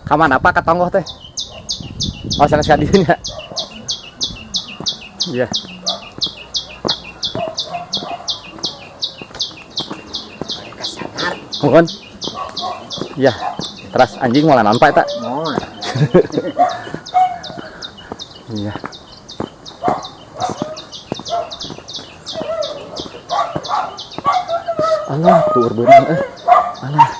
Kaman apa katonggoh teh? Oh, sana sekadinya. Iya. Mohon. Iya. Terus anjing malah nampak tak? Mau. Iya. Allah, tuh beunang alah.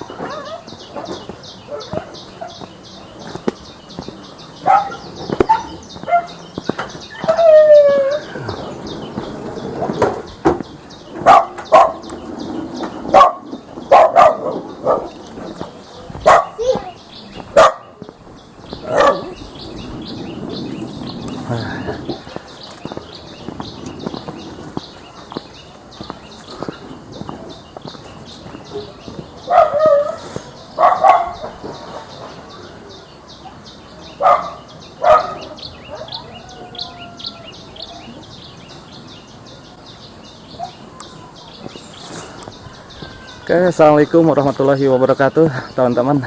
Oke, assalamualaikum warahmatullahi wabarakatuh, teman-teman.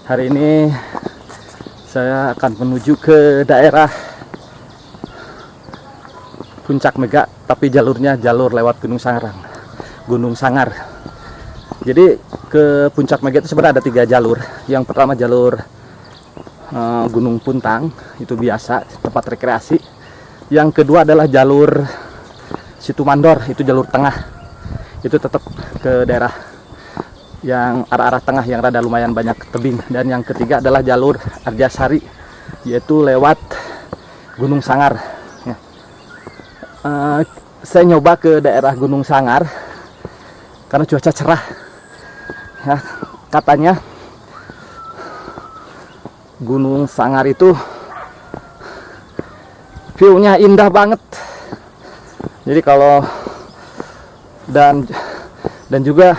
Hari ini saya akan menuju ke daerah Puncak Mega, tapi jalurnya jalur lewat Gunung Sangar. Jadi ke Puncak Mega itu sebenarnya ada 3 jalur. Yang pertama jalur Gunung Puntang, itu biasa tempat rekreasi. Yang kedua adalah jalur Situ Mandor, itu jalur tengah. Itu tetap ke daerah yang arah-arah tengah yang rada lumayan banyak tebing. Dan yang ketiga adalah jalur Arjasari, yaitu lewat Gunung Sangar ya. Saya nyoba ke daerah Gunung Sangar karena cuaca cerah ya. Katanya Gunung Sangar itu view-nya indah banget. Jadi kalau dan juga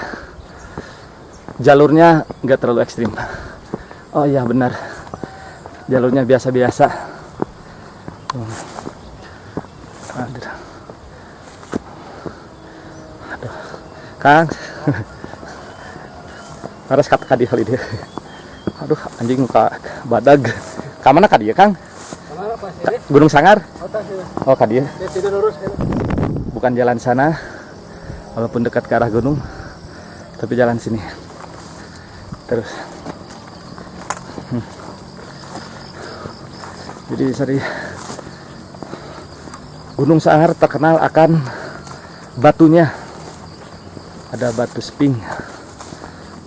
jalurnya nggak terlalu ekstrim. Oh iya benar, jalurnya biasa-biasa. Aduh, Kang, harus kata kadi kali dia. Aduh, anjing muka badag. Kamana kadi ya, Kang? Gunung Sangar? Oh kadi ya. Bukan jalan sana, walaupun dekat ke arah gunung, tapi jalan sini terus. Jadi sorry, Gunung Sangar terkenal akan batunya. Ada batu sping,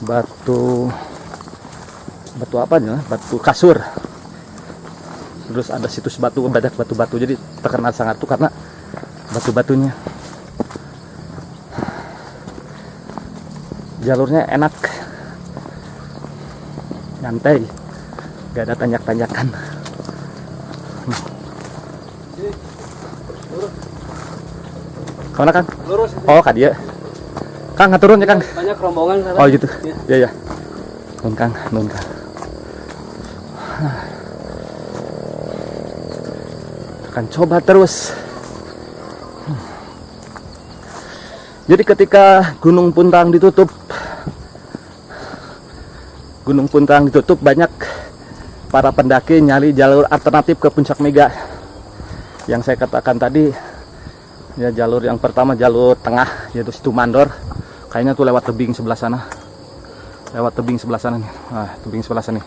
batu apa ya, batu kasur. Terus ada situs batu, banyak batu-batu. Jadi terkenal Sangar tuh karena batu-batunya. Jalurnya enak, nyantai, gak ada tanjak-tanjakan. Kemana, Kang? Lurus. Oh kadi ya, Kang ngaturun ya, Kang. Banyak rombongan sekarang. Oh gitu ya. Ya nun Kang. Akan coba terus. Jadi ketika Gunung Puntang ditutup, banyak para pendaki nyari jalur alternatif ke Puncak Mega. Yang saya katakan tadi, ya jalur yang pertama jalur tengah, yaitu Situ Mandor. Kayaknya tuh lewat tebing sebelah sana. Nih. Nah, tebing sebelah sini.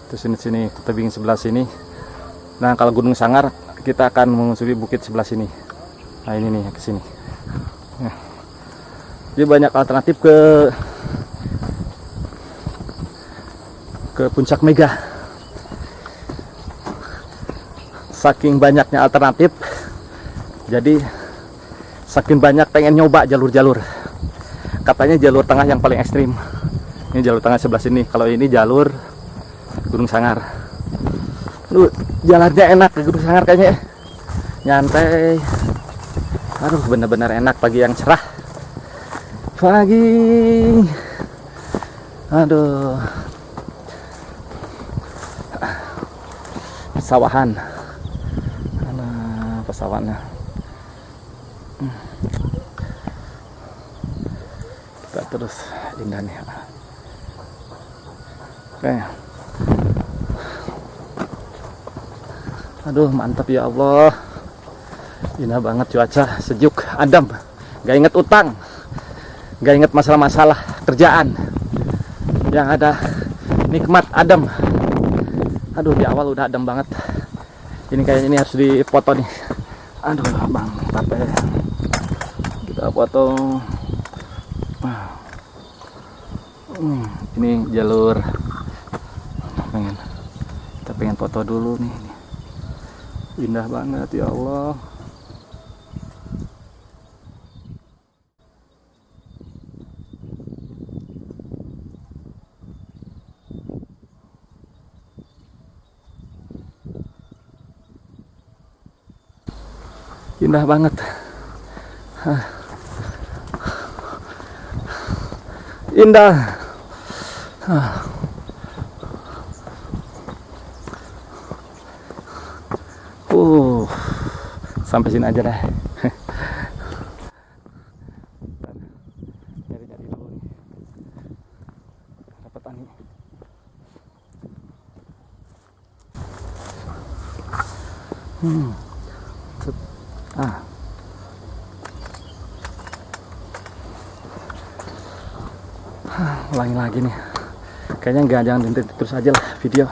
Terus sini tebing sebelah sini. Nah, kalau Gunung Sangar kita akan menyusuri bukit sebelah sini. Nah, ini nih ke sini. Ya. Jadi banyak alternatif ke Puncak Mega. Saking banyaknya alternatif, jadi saking banyak pengen nyoba jalur-jalur. Katanya jalur tengah yang paling ekstrim. Ini jalur tengah sebelah sini. Kalau ini jalur Gunung Sangar. Jalannya enak ke Gunung Sangar kayaknya. Nyantai. Aduh, benar-benar enak pagi yang cerah. Aduh, pesawahan, pesawahannya. Kita terus indah nih. Oke, Aduh, mantap ya Allah. Indah banget cuaca, sejuk, adem. Gak inget utang, gak inget masalah-masalah kerjaan. Yang ada nikmat, adem. Aduh, di awal udah adem banget. Ini kayaknya ini harus dipoto nih. Aduh, bang, tapi kita potong. Ini jalur. Kita pengen foto dulu nih. Indah banget ya Allah. Indah banget. Indah. Sampai sini aja deh. Nyari-nyari dulu nih. Dapat angin. Ulangi lagi nih. Kayaknya jangan dihenti terus aja lah video.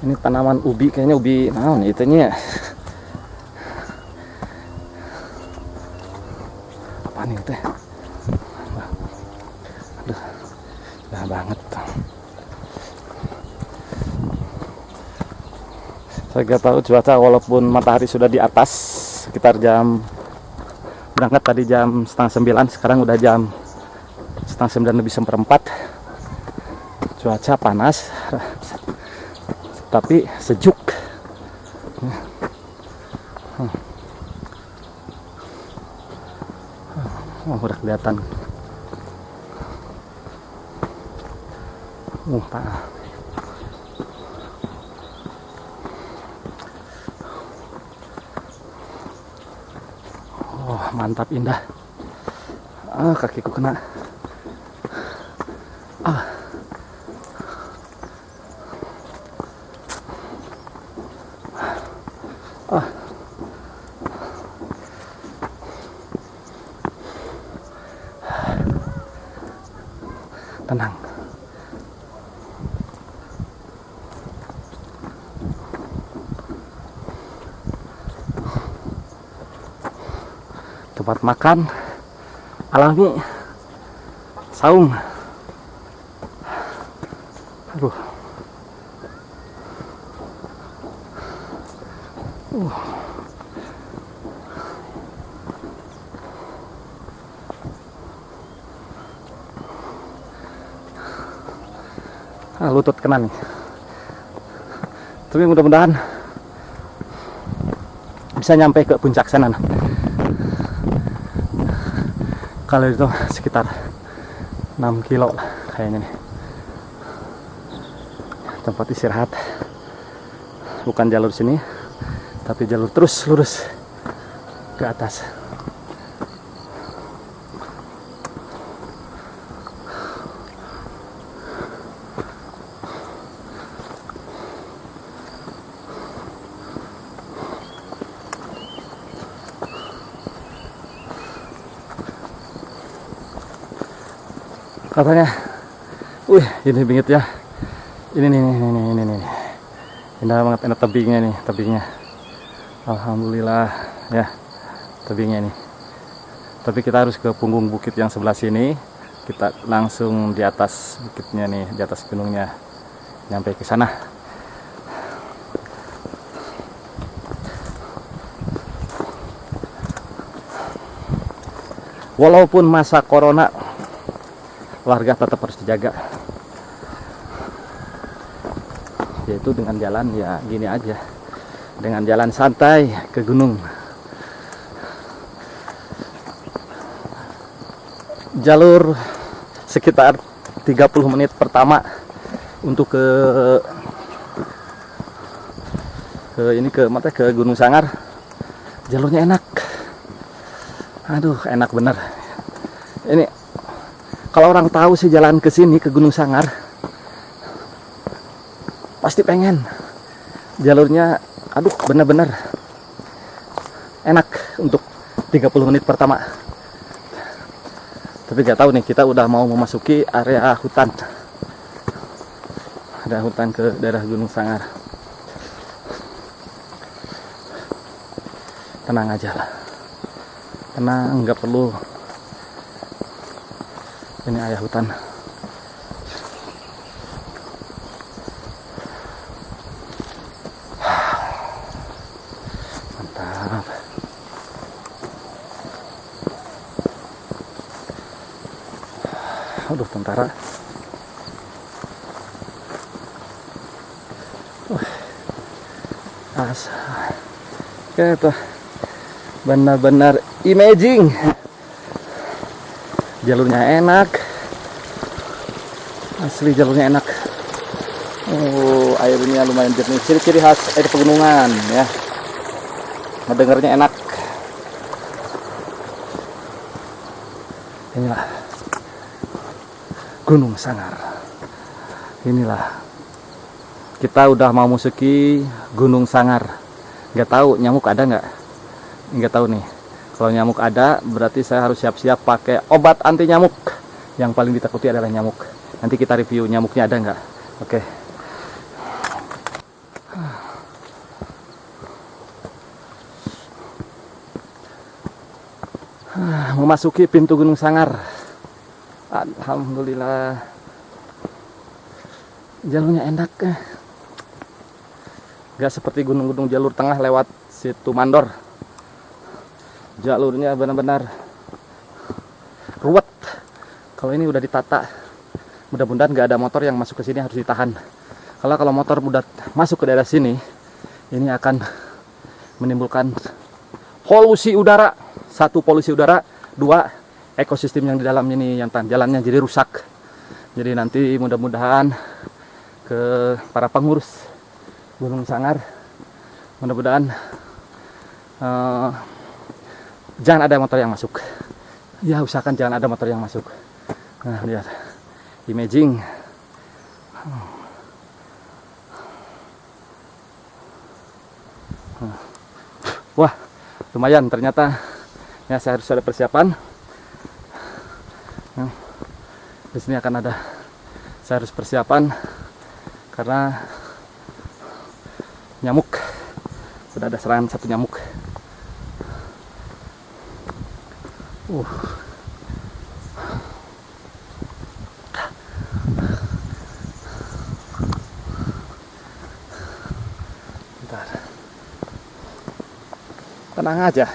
Ini tanaman ubi, kayaknya ubi naon itunya. Apa nih teh? Aduh, indah banget. Saya gak tahu cuaca, walaupun matahari sudah di atas, sekitar jam berangkat tadi jam 8:30, sekarang udah jam 8:30 lebih 1/4. Cuaca panas, tapi sejuk. Oh, udah kelihatan. Pak. Oh, mantap, indah. Kakiku kena. Tenang. Tempat makan alami, saung. Aduh. Lutut kena nih. Tapi mudah-mudahan bisa nyampe ke puncak sana. Kalau itu sekitar 6 kilo kayaknya nih. Tempat istirahat. Bukan jalur sini, tapi jalur terus lurus ke atas. Katanya, ini bingit ya. Ini nih. Indah banget, enak tebingnya. Alhamdulillah ya, tebingnya nih. Tapi kita harus ke punggung bukit yang sebelah sini. Kita langsung di atas bukitnya nih, di atas gunungnya. Nyampe ke sana. Walaupun masa corona, warga tetap harus dijaga, yaitu dengan jalan ya gini aja, dengan jalan santai ke gunung. Jalur sekitar 30 menit pertama untuk ke Gunung Sangar. Jalurnya enak, aduh enak bener. Ini kalau orang tahu sih jalan ke sini ke Gunung Sangar, pasti pengen. Jalurnya Aduh, benar-benar enak untuk 30 menit pertama. Tapi nggak tahu nih, kita udah mau memasuki area hutan. Ada hutan ke daerah Gunung Sangar. Tenang aja lah. Tenang, nggak perlu. Ini area hutan. Mantap. Aduh, tentara. Itu benar-benar amazing. Jalurnya enak, asli jalurnya enak. Oh, airnya lumayan jernih, ciri-ciri khas air pegunungan ya. Mendengarnya enak. Inilah Gunung Sangar. Inilah kita udah mau masuki Gunung Sangar. Nggak tahu nyamuk ada nggak tahu nih. Kalau nyamuk ada, berarti saya harus siap-siap pakai obat anti nyamuk. Yang paling ditakuti adalah nyamuk. Nanti kita review nyamuknya ada nggak. Oke. Memasuki pintu Gunung Sangar. Alhamdulillah. Jalurnya enak. Nggak seperti gunung-gunung jalur tengah lewat situ Mandor. Jalurnya benar-benar ruwet. Kalau ini udah ditata, mudah-mudahan nggak ada motor yang masuk ke sini, harus ditahan. Kalau motor mudah masuk ke daerah sini, ini akan menimbulkan polusi udara. Satu, polusi udara. Dua, ekosistem yang di dalam ini, yang jalannya jadi rusak. Jadi nanti mudah-mudahan ke para pengurus Gunung Sangar, mudah-mudahan jangan ada motor yang masuk. Ya, usahakan jangan ada motor yang masuk. Nah, lihat imaging. Wah, lumayan ternyata. Ya, saya harus ada persiapan. Di sini akan ada. Saya harus persiapan karena nyamuk. Sudah ada serangan satu nyamuk. Bentar. Tenang aja.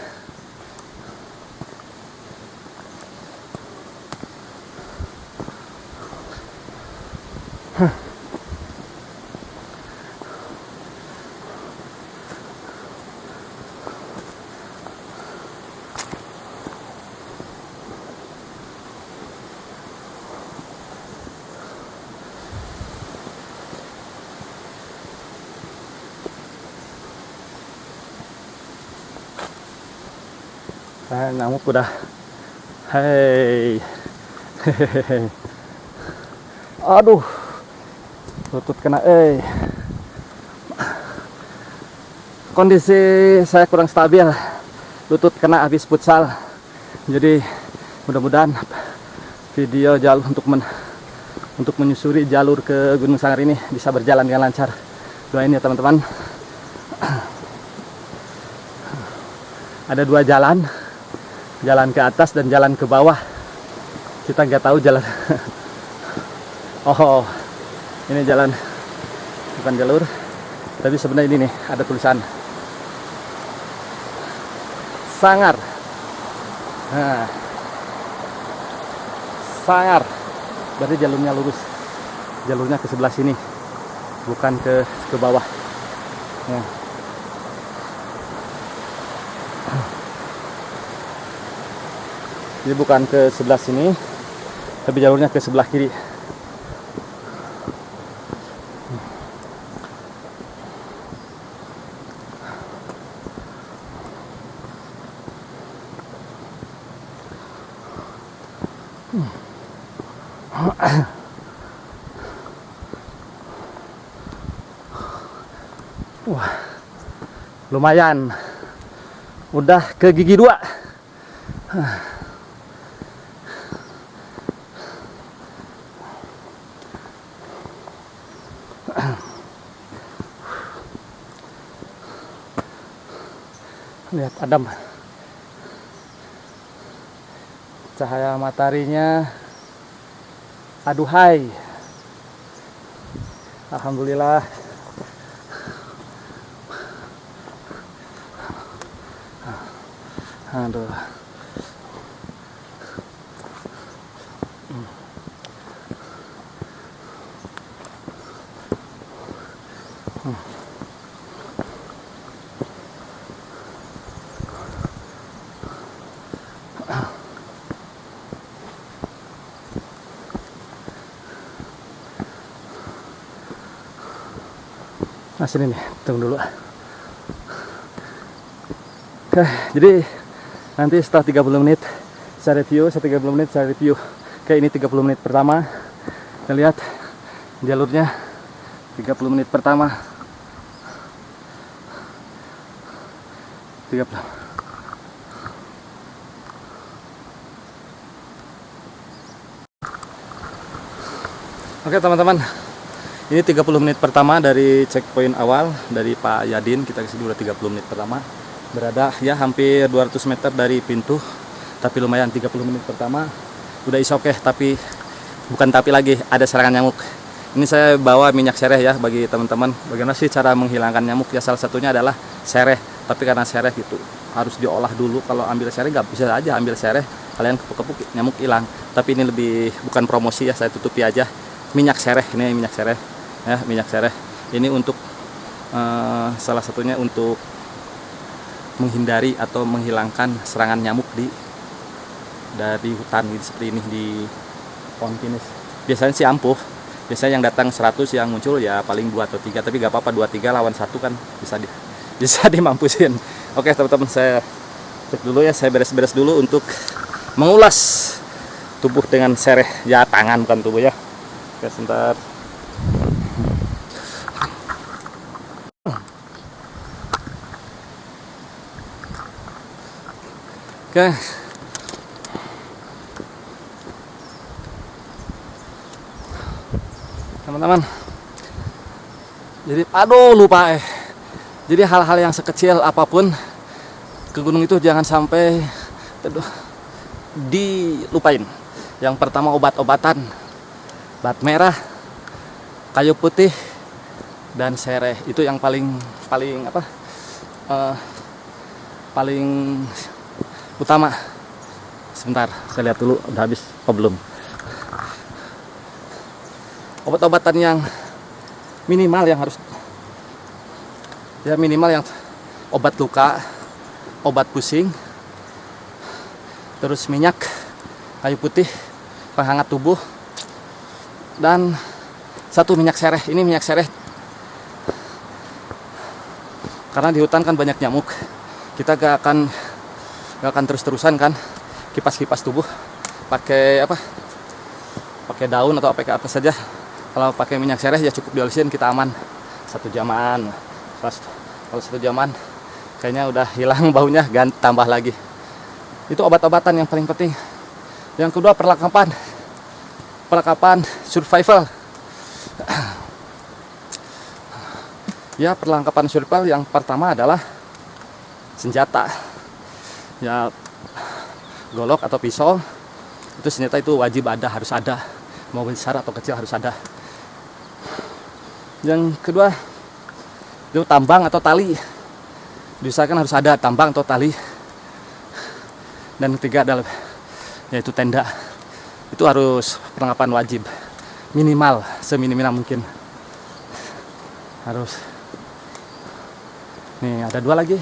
Nyamuk udah. Hei. Aduh. Lutut kena. Kondisi saya kurang stabil. Lutut kena habis futsal. Jadi mudah-mudahan video jalur untuk menyusuri jalur ke Gunung Sangar ini bisa berjalan dengan lancar. Doain ya teman-teman. Ada dua jalan. Jalan ke atas dan jalan ke bawah. Kita nggak tahu jalan. Oh, ini jalan, bukan jalur, tapi sebenarnya ini nih ada tulisan Sangar. Nah, Sangar, berarti jalurnya lurus. Jalurnya ke sebelah sini, bukan ke bawah. Nah. Jadi bukan ke sebelah sini, tapi jalurnya ke sebelah kiri. Wah, lumayan. Udah ke gigi 2. Lihat Adam, cahaya mataharinya aduhai. Alhamdulillah. Aduh. Nah sini nih, tunggu dulu. Oke, jadi nanti setelah 30 menit saya review, 30 menit saya review. Oke, ini 30 menit pertama. Kita lihat jalurnya 30 menit pertama. 30. Oke teman-teman, ini 30 menit pertama dari checkpoint awal dari Pak Yadin. Kita kesini udah 30 menit pertama. Berada ya hampir 200 meter dari pintu. Tapi lumayan 30 menit pertama. Udah is oke, tapi bukan tapi lagi, ada serangan nyamuk. Ini saya bawa minyak sereh ya bagi teman-teman. Bagaimana sih cara menghilangkan nyamuk? Ya salah satunya adalah sereh. Tapi karena sereh gitu harus diolah dulu. Kalau ambil sereh nggak bisa aja ambil sereh. Kalian kepuk-kepuk nyamuk hilang. Tapi ini lebih bukan promosi ya, saya tutupi aja. Minyak sereh, ini minyak sereh. Ya, minyak sereh ini untuk salah satunya untuk menghindari atau menghilangkan serangan nyamuk dari hutan gitu, seperti ini di pohon pinus. Biasanya sih ampuh, biasanya yang datang 100, yang muncul ya paling 2 atau 3, tapi gak apa-apa 2-3 lawan 1 kan bisa dimampusin. Oke teman-teman, saya cek dulu ya, saya beres-beres dulu untuk mengulas tubuh dengan sereh ya, tangan bukan tubuh ya. Oke sebentar. Oke, teman-teman, jadi aduh lupa jadi hal-hal yang sekecil apapun ke gunung itu jangan sampai dilupain. Yang pertama obat-obatan, bat merah, kayu putih, dan sereh. Itu yang paling utama. Sebentar, saya lihat dulu udah habis apa belum. Obat-obatan yang minimal yang harus yang obat luka, obat pusing, terus minyak, kayu putih, penghangat tubuh, dan 1 minyak sereh. Ini minyak sereh karena di hutan kan banyak nyamuk. Kita gak akan terus-terusan kan kipas tubuh pakai daun atau pakai apa saja. Kalau pakai minyak sereh ya cukup diolesin, kita aman 1 jaman. Kalau 1 jaman kayaknya udah hilang baunya, tambah lagi. Itu obat-obatan yang paling penting. Yang kedua perlengkapan survival. Ya, perlengkapan survival yang pertama adalah senjata. Ya, golok atau pisau. Itu senjata itu wajib ada, harus ada. Mau besar atau kecil harus ada. Yang kedua itu tambang atau tali. Diusahakan harus ada tambang atau tali. Dan ketiga adalah yaitu tenda. Itu harus perlengkapan wajib. Minimal, seminimal mungkin. Harus. Nih, ada 2 lagi.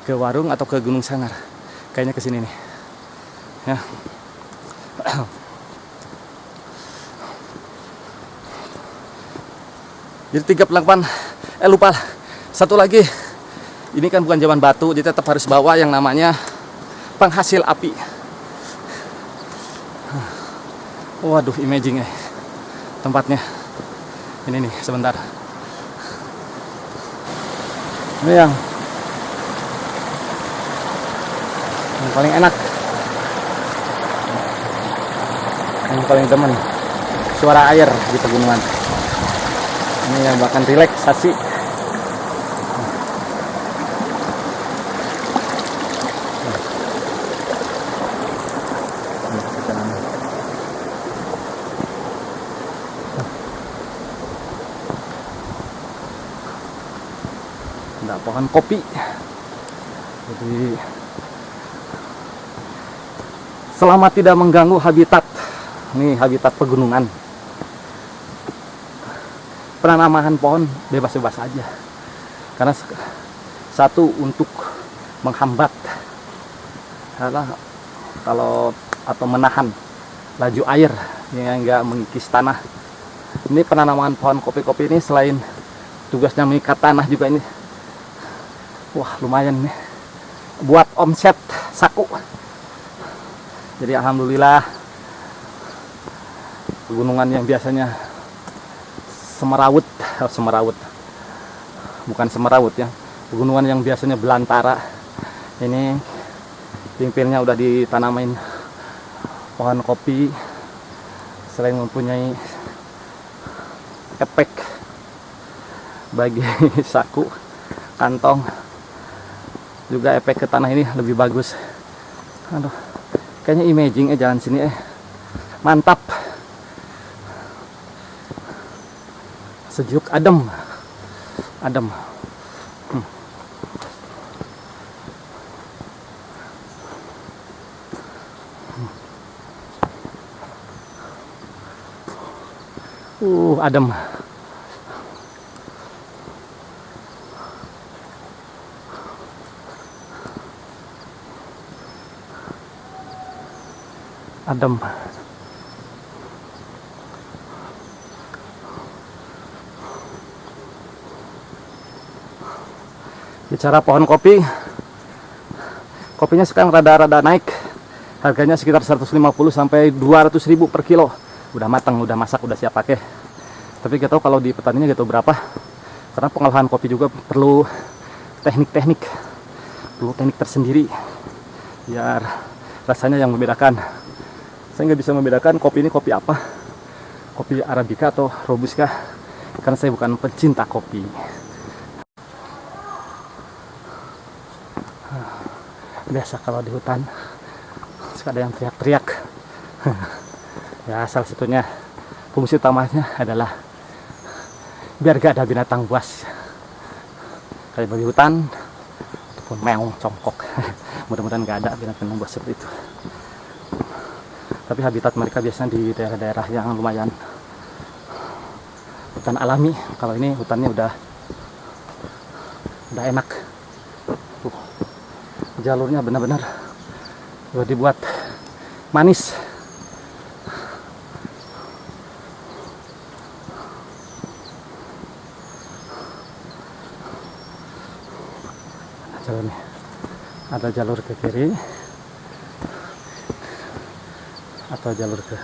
Ke warung atau ke Gunung Sangar. Kayaknya ke sini nih. Ya. Jadi 3 perlengkapan. Lupa. 1 lagi. Ini kan bukan zaman batu, jadi tetap harus bawa yang namanya penghasil api. Waduh, imaging tempatnya. Ini nih, sebentar. Ini yang yang paling enak, yang paling demen suara air di pegunungan. Ini yang bahkan relaksasi. Ada pohon kopi. Jadi selama tidak mengganggu habitat, ini habitat pegunungan, penanaman pohon bebas-bebas aja. Karena satu, untuk menghambat kalau atau menahan laju air yang enggak mengikis tanah. Ini penanaman pohon kopi-kopi ini selain tugasnya mengikat tanah juga ini, wah lumayan nih buat omset saku. Jadi alhamdulillah, pegunungan yang biasanya semerawut bukan semerawut ya, pegunungan yang biasanya belantara, ini pinggirnya udah ditanamin pohon kopi. Selain mempunyai efek bagi saku, kantong, juga efek ke tanah ini lebih bagus. Aduh, kayaknya imaging jalan sini mantap, sejuk, adem. Adem. Adem. Bicara pohon kopi, kopinya sekarang rada-rada naik. Harganya sekitar 150 sampai 200.000 per kilo. Udah matang, udah masak, udah siap pakai. Tapi gak tahu kalau di petaninya gak tahu berapa. Karena pengolahan kopi juga perlu teknik tersendiri biar rasanya yang membedakan. Saya nggak bisa membedakan kopi ini kopi apa, kopi Arabica atau Robusta, karena saya bukan pencinta kopi. Biasa kalau di hutan suka ada yang teriak-teriak. Ya, salah satunya fungsi utamanya adalah biar gak ada binatang buas kayak babi hutan ataupun meong, congkok. Mudah-mudahan gak ada binatang buas seperti itu. Tapi habitat mereka biasanya di daerah-daerah yang lumayan hutan alami. Kalau ini hutannya udah enak. Tuh, jalurnya benar-benar udah dibuat manis. Jalurnya ada jalur ke kiri atau jalur ke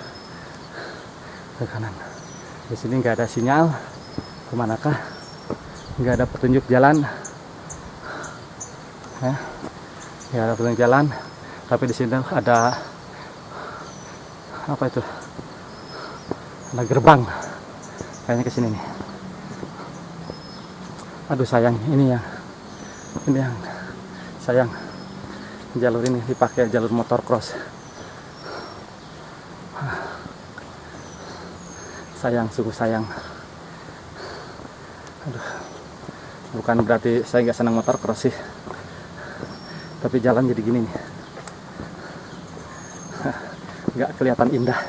kanan. Di sini nggak ada sinyal kemanakah, nggak ada petunjuk jalan ya, nggak ada petunjuk jalan. Tapi di sini ada apa itu, ada gerbang kayaknya ke sini nih. Aduh sayang, ini yang sayang, jalur ini dipakai jalur motor cross. Sayang, sungguh sayang. Aduh, bukan berarti saya nggak senang motor cross sih, tapi jalan jadi gini nih, nggak kelihatan indah.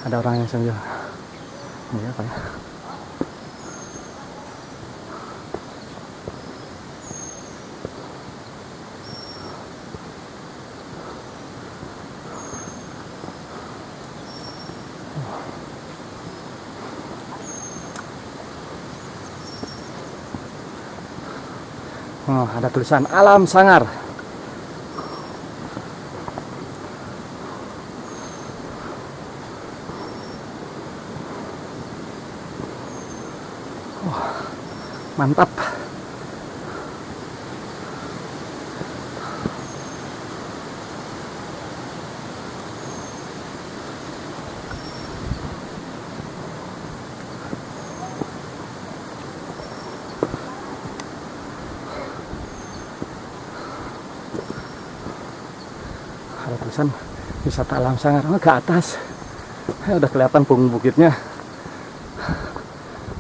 Ada orang yang sambil ini apa ya? Oh, ada tulisan Alam Sangar. Oh, mantap. Ada tulisan wisata alam sangar. Oh, ke atas udah kelihatan punggung bukitnya,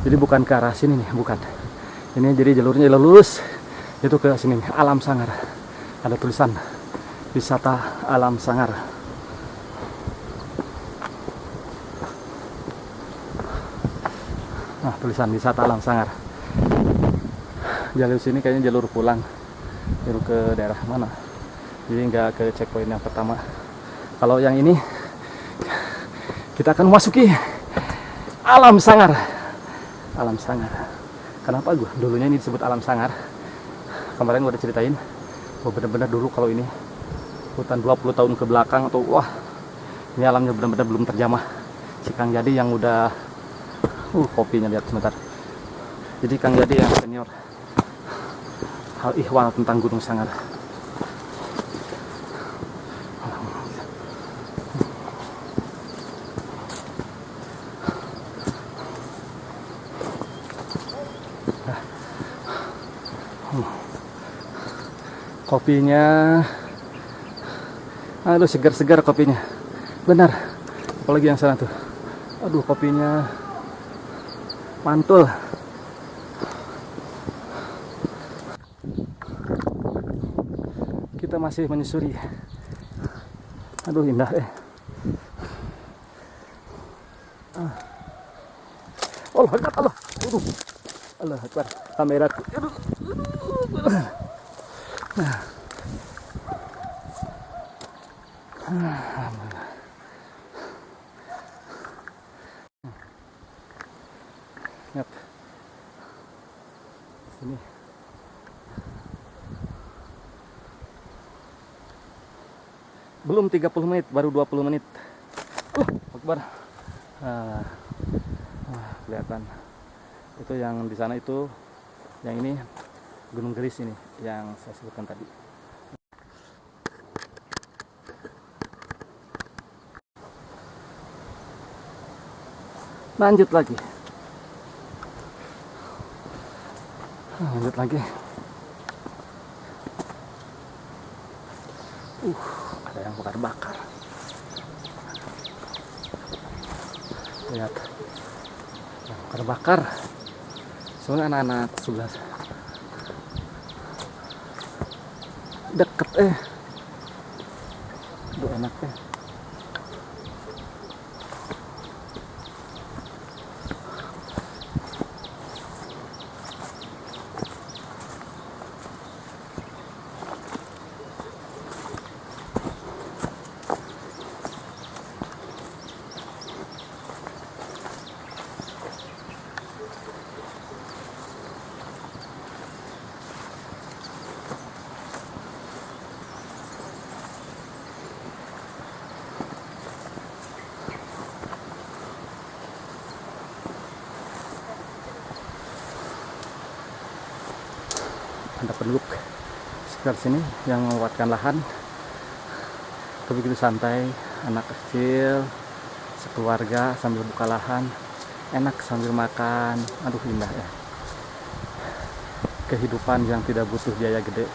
jadi bukan ke arah sini nih, bukan ini, jadi jalurnya lurus itu ke sini nih, alam sangar. Ada tulisan wisata alam sangar. Nah, tulisan wisata alam sangar. Jalur sini kayaknya jalur pulang, jalur ke daerah mana, jadi nggak ke checkpoint yang pertama. Kalau yang ini kita akan memasuki alam sangar. Alam sangar. Kenapa gue dulunya ini disebut alam sangar? Kemarin gue udah ceritain. Oh, bener-bener dulu kalau ini hutan 20 tahun ke belakang atau wah, ini alamnya benar-benar belum terjamah. Si Kang Jadi yang udah kopinya lihat sebentar. Jadi Kang Jadi yang senior hal ihwal tentang Gunung Sangar. Kopinya, aduh segar-segar kopinya, benar. Apalagi yang sana tuh, aduh kopinya mantul. Kita masih menyusuri, aduh indah Allah Akbar, Allah, Allah Akbar, kameraku, aduh. Lihat sini, belum 30 menit, baru 20 menit. Akbar. Kelihatan itu yang di sana, itu yang ini Gunung Gelis ini yang saya sebutkan tadi. Lanjut lagi. Lanjut lagi. Ada yang bakar-bakar. Lihat. Yang bakar-bakar. Soalnya anak-anak sebelah deket aduh enak ada penduduk sekitar sini yang memanfaatkan lahan. Tapi begitu santai, anak kecil sekeluarga sambil buka lahan, enak sambil makan. Aduh indah ya, kehidupan yang tidak butuh biaya gede.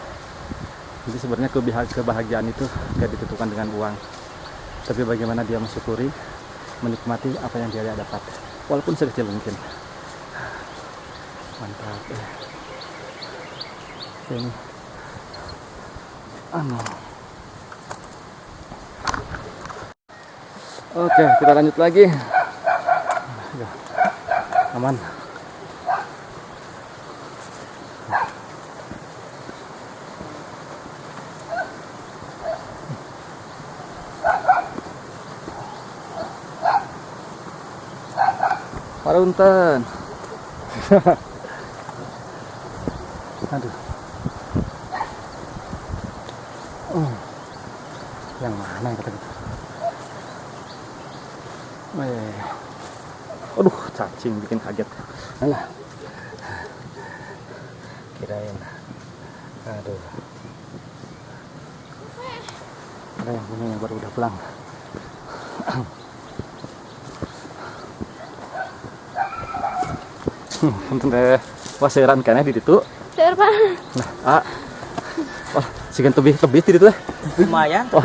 Jadi sebenarnya kebahagiaan itu gak ditentukan dengan uang, tapi bagaimana dia mensyukuri, menikmati apa yang dia dapat, walaupun sekecil mungkin. Mantap ini Oke, kita lanjut lagi. Aman. Parunten. Aduh. Yang mana yang kata gitu? Aduh, cacing bikin kaget. Alah. Kirain. Aduh. Ada yang punya yang baru udah pulang. Punten teh waseran kana di ditu. Seur, Pak. Nah, wah, sigan tebih di ditu teh. Lumayan. Wah.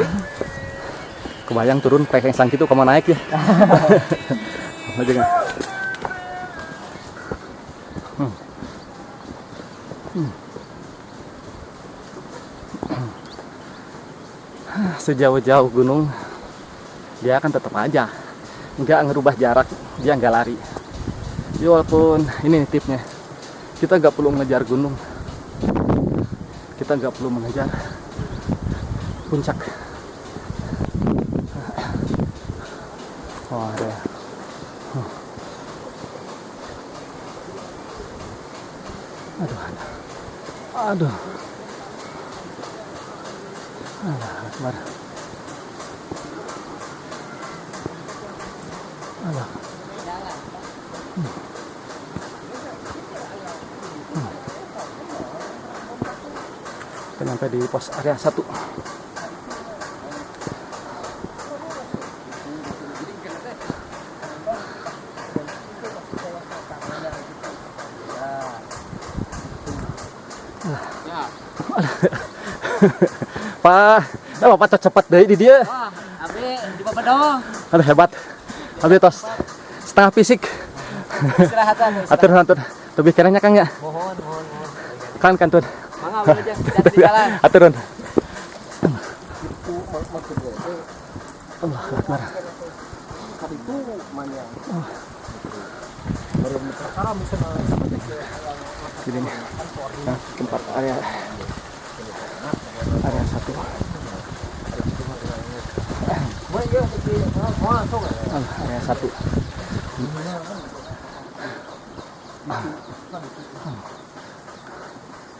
Kebayang turun pekeng sang kitu komo naik ya. Aja kan. Sejauh-jauh gunung dia akan tetap aja nggak ngerubah jarak, dia nggak lari. Ya walaupun ini tipsnya, kita nggak perlu mengejar gunung, kita nggak perlu mengejar puncak. Oh ada. Aduh, aduh. Akbar. Alah. Kita nyampe di pos area 1. Pak, Bapak cepat deh di dia. Wah, abi di bawah dong. Aduh hebat. Abi tos setengah fisik. Istirahatan. Atur. Lebih kiranya Kang ya. Mohon. Kan tuh. Mangga boleh aja kita di jalan. Aturun. Allah Akbar. Itu mana? Jadi nih. Nah, tempat area 1. Area 1.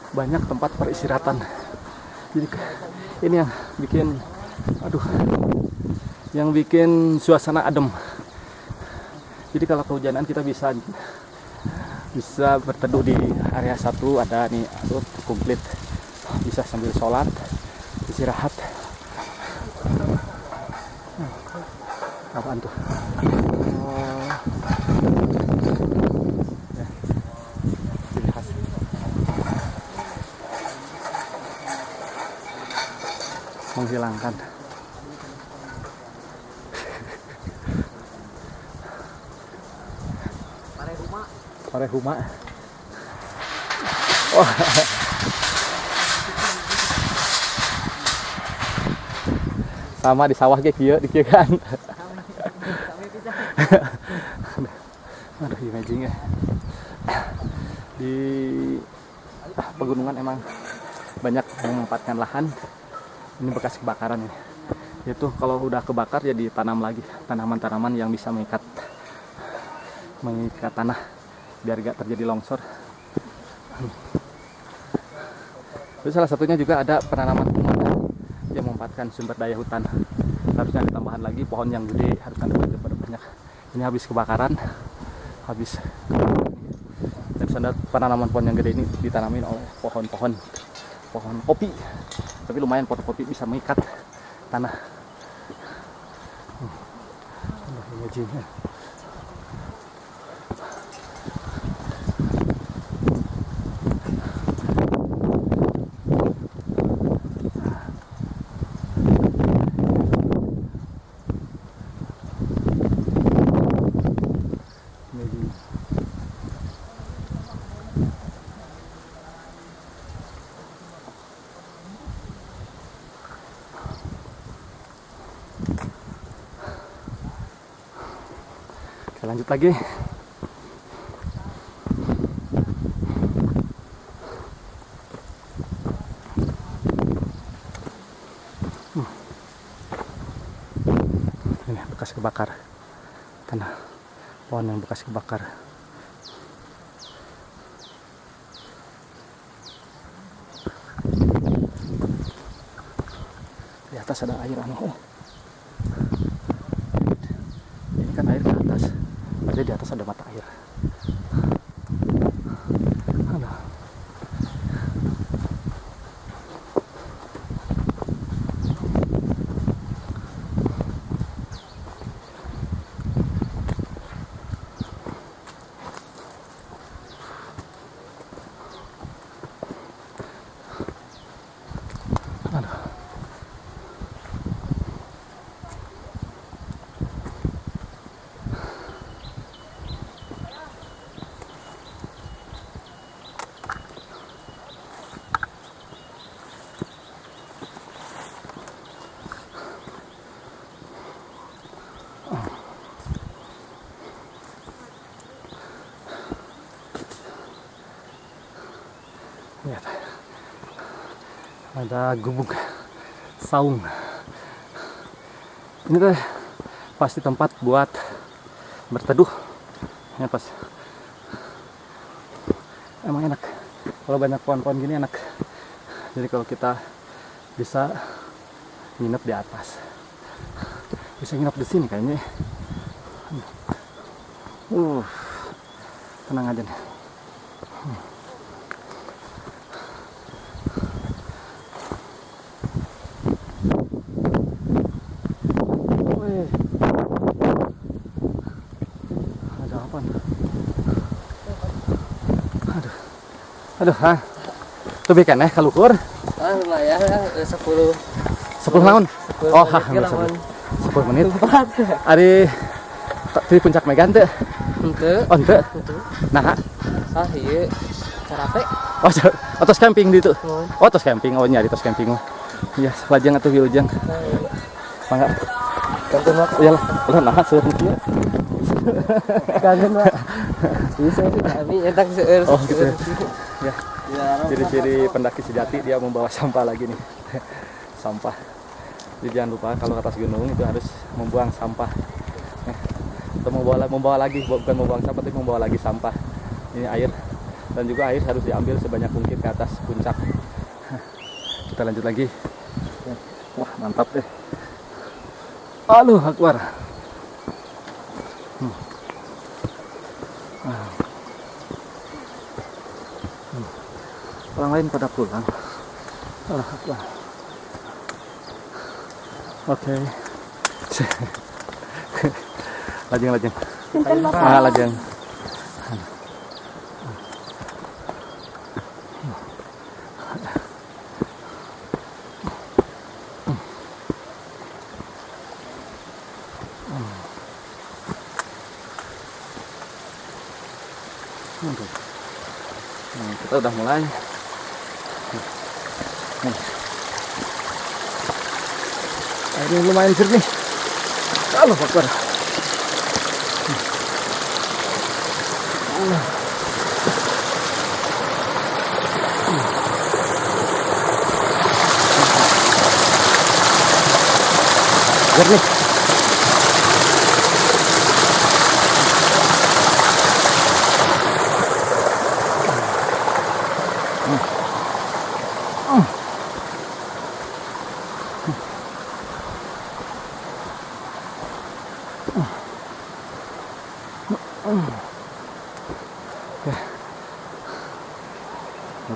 Banyak tempat peristirahatan. Jadi ini yang bikin suasana adem. Jadi kalau kehujanan kita bisa berteduh di area 1, ada nih komplit, bisa sambil sholat, istirahat. Apaan tuh? Menghilangkan Parehuma. Wah. Sama di sawah ge kieu di kieu kan. Aduh, imaging ya. Di pegunungan emang banyak memanfaatkan lahan. Ini bekas kebakaran ini. Itu kalau udah kebakar ya ditanam lagi tanaman-tanaman yang bisa mengikat tanah biar gak terjadi longsor. Terus salah satunya juga ada penanaman bunga yang memanfaatkan sumber daya hutan. Harusnya ditambahan lagi pohon yang gede, harusnya ada banyak. Ini habis kebakaran, terus ada penanaman pohon yang gede ini ditanamin oleh pohon kopi. Tapi lumayan pohon kopi bisa mengikat tanah. Imagine. Oke, lanjut lagi. Ini bekas kebakar tanah, pohon yang bekas kebakar. atas ada air anu. Ini kan air ke atas. Berarti di atas ada mata air. Aduh. Lihat, ada gubuk saung. Ini tuh pasti tempat buat berteduh. Ya pas, emang enak. Kalau banyak pohon-pohon gini enak. Jadi kalau kita bisa nginep di atas, bisa nginep di sini kayaknya. Tenang aja nih. Ada apa nih? Aduh, tuh bikin kalukur. Lumayan 10 naon? Oh, 10 menit. Ari di puncak Megan teh. Henteu. Oh, henteu. Nah, Ieu Carape. oh, tos camping di itu. Oh, tos camping. Oh, nyari tos camping mah. Iya, lajang atuh wilujeng. Mangga. Kangen mah. Iyalah, ulah nah seueur kieu. Kangen mah. Bisa itu kami nyetak seueur. Oh, gitu. Ya. Ciri-ciri pendaki sejati dia membawa sampah lagi nih. Sampah. Jadi jangan lupa kalau ke atas gunung itu harus membuang sampah. Atau membawa lagi, bukan membuang sampah tapi membawa lagi sampah. Ini air, dan juga air harus diambil sebanyak mungkin ke atas puncak. Kita lanjut lagi. Wah, mantap deh. Aduh, Akbar. Orang lain pada pulang. Aduh, Akbar. Oke. Lajeng. Lajeng. Kita udah mulai. Airnya lumayan jernih. Allah Akbar. Jernih.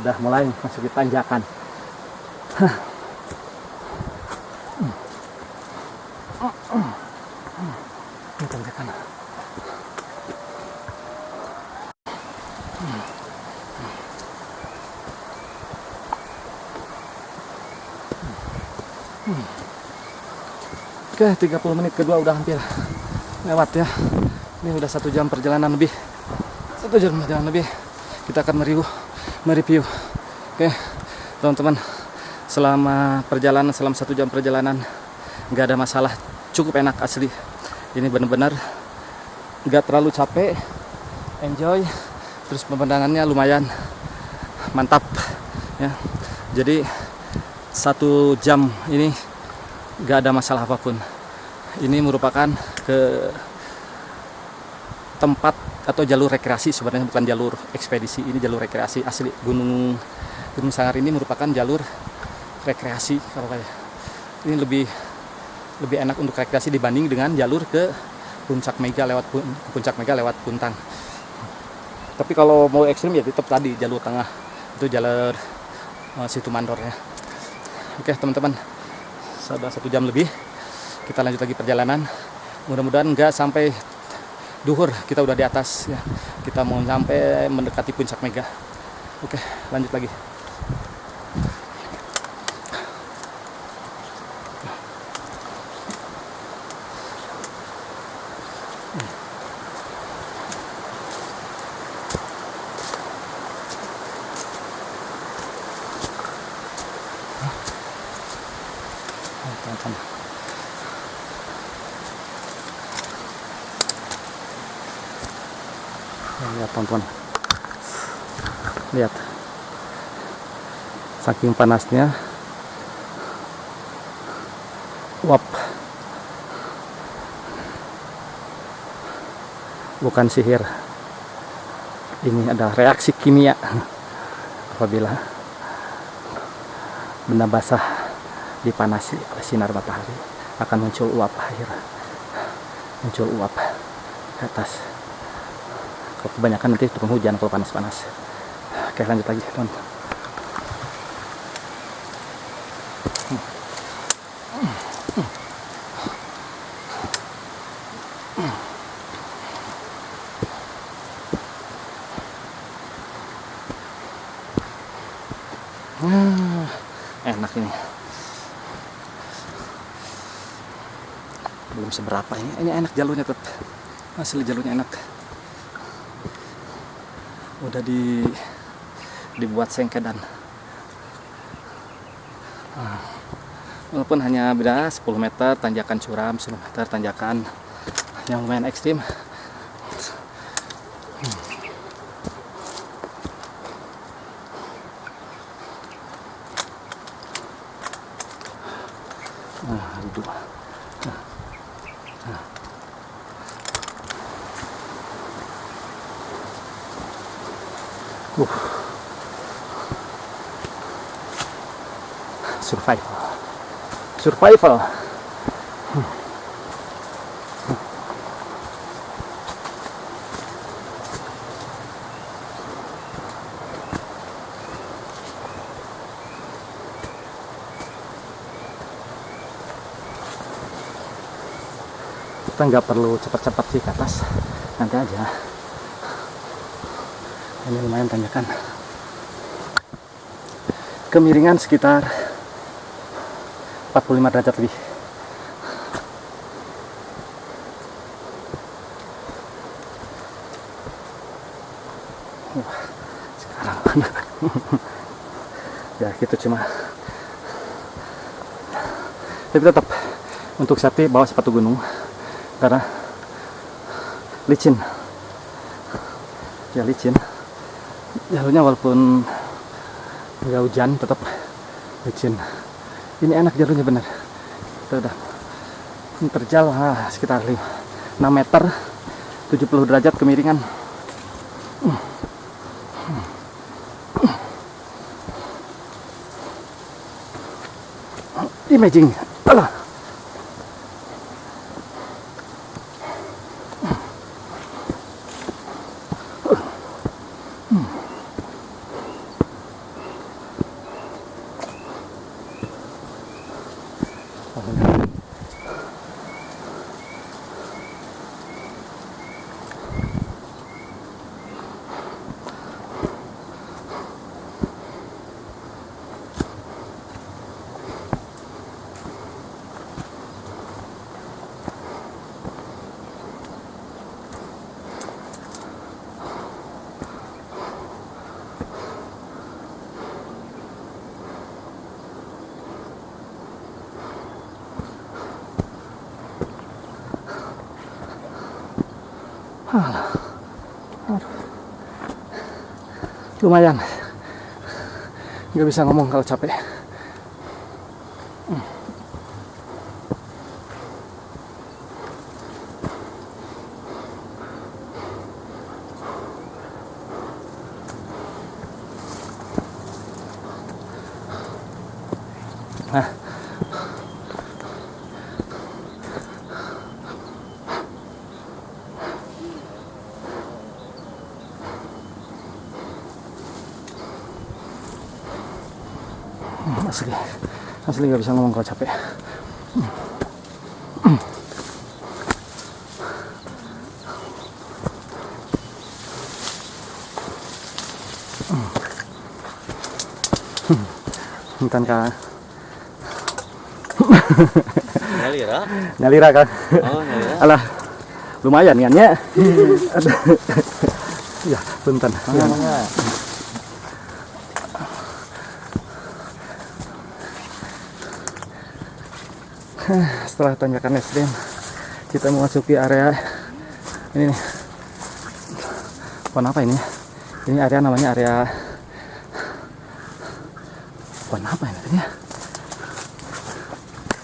Udah mulai masuk di tanjakan. Ini tanjakan. Oke, 30 menit kedua udah hampir lewat ya. Ini udah 1 jam perjalanan lebih. 1 jam perjalanan lebih. Kita akan mereview. Oke, teman-teman, selama 1 jam perjalanan nggak ada masalah, cukup enak asli. Ini benar-benar nggak terlalu capek, enjoy, terus pemandangannya lumayan mantap ya. Jadi 1 jam ini nggak ada masalah apapun. Ini merupakan tempat atau jalur rekreasi, sebenarnya bukan jalur ekspedisi, ini jalur rekreasi asli. Gunung Sanggar ini merupakan jalur rekreasi kalau kayak Ini lebih enak untuk rekreasi dibanding dengan jalur ke Puncak Mega lewat Puntang. Tapi kalau mau ekstrim ya tetap tadi jalur tengah, itu jalur Situ Mandor ya. Oke teman-teman, sudah 1 jam lebih, kita lanjut lagi perjalanan. Mudah-mudahan nggak sampai duhur kita udah di atas ya. Kita mau sampai mendekati Puncak Mega. Oke, lanjut lagi. Teman-teman. Lihat teman-teman, lihat saking panasnya, uap, bukan sihir, ini adalah reaksi kimia. Apabila benda basah dipanasi oleh sinar matahari, akan muncul uap air, muncul uap ke atas. Kalau kebanyakan nanti turun hujan kalau panas-panas. Oke, lanjut lagi teman. Enak ini. Belum seberapa ini enak jalurnya tetap. Asli jalurnya enak. Udah dibuat sengkedan. Walaupun hanya beda 10 meter tanjakan curam, 10 meter tanjakan yang lumayan ekstrim. Aduh. Survival. Kita nggak perlu cepat-cepat sih ke atas, nanti aja. Ini lumayan tanjakan, kemiringan sekitar 45 derajat lebih. Sekarang ya gitu cuma. Tapi tetap untuk safety bawa sepatu gunung karena licin. Ya licin. Jalurnya walaupun nggak hujan tetap licin. Ini enak jalurnya bener. Kita udah terjal sekitar 6 meter 70 derajat kemiringan. Imaging. Alah. Lumayan, nggak bisa ngomong kalau capek. Nah, Asli nggak bisa ngomong kalau capek. Bentar Kang. Nyalira Kang. Oh, nyalira. Alah, lumayan kan ya. Ya, bentar. Setelah tanjakan SDM, kita memasuki area ini nih. Pohon apa ini? Ini area namanya area pohon apa ini?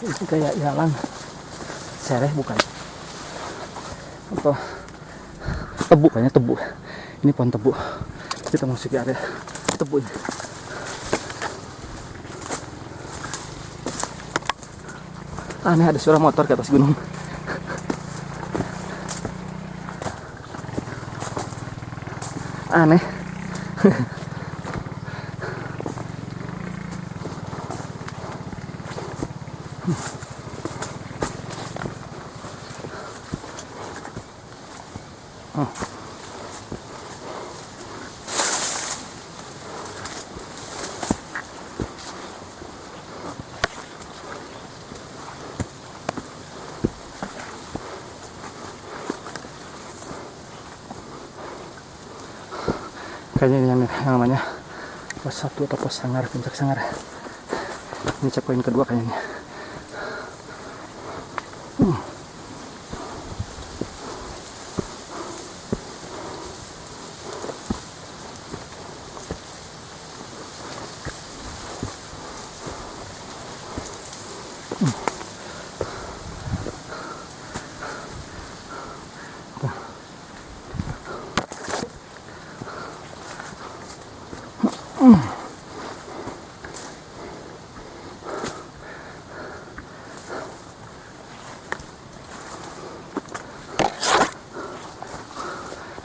Itu kayak jalan sereh bukan? Atau tebu kayaknya tebu. Ini pohon tebu. Kita memasuki area tebu ini. Aneh, ada suara motor ke atas gunung. Aneh. Kayaknya ini yang namanya pos 1 atau pos Sangar, puncak Sangar. Ini checkpoint kedua kayaknya.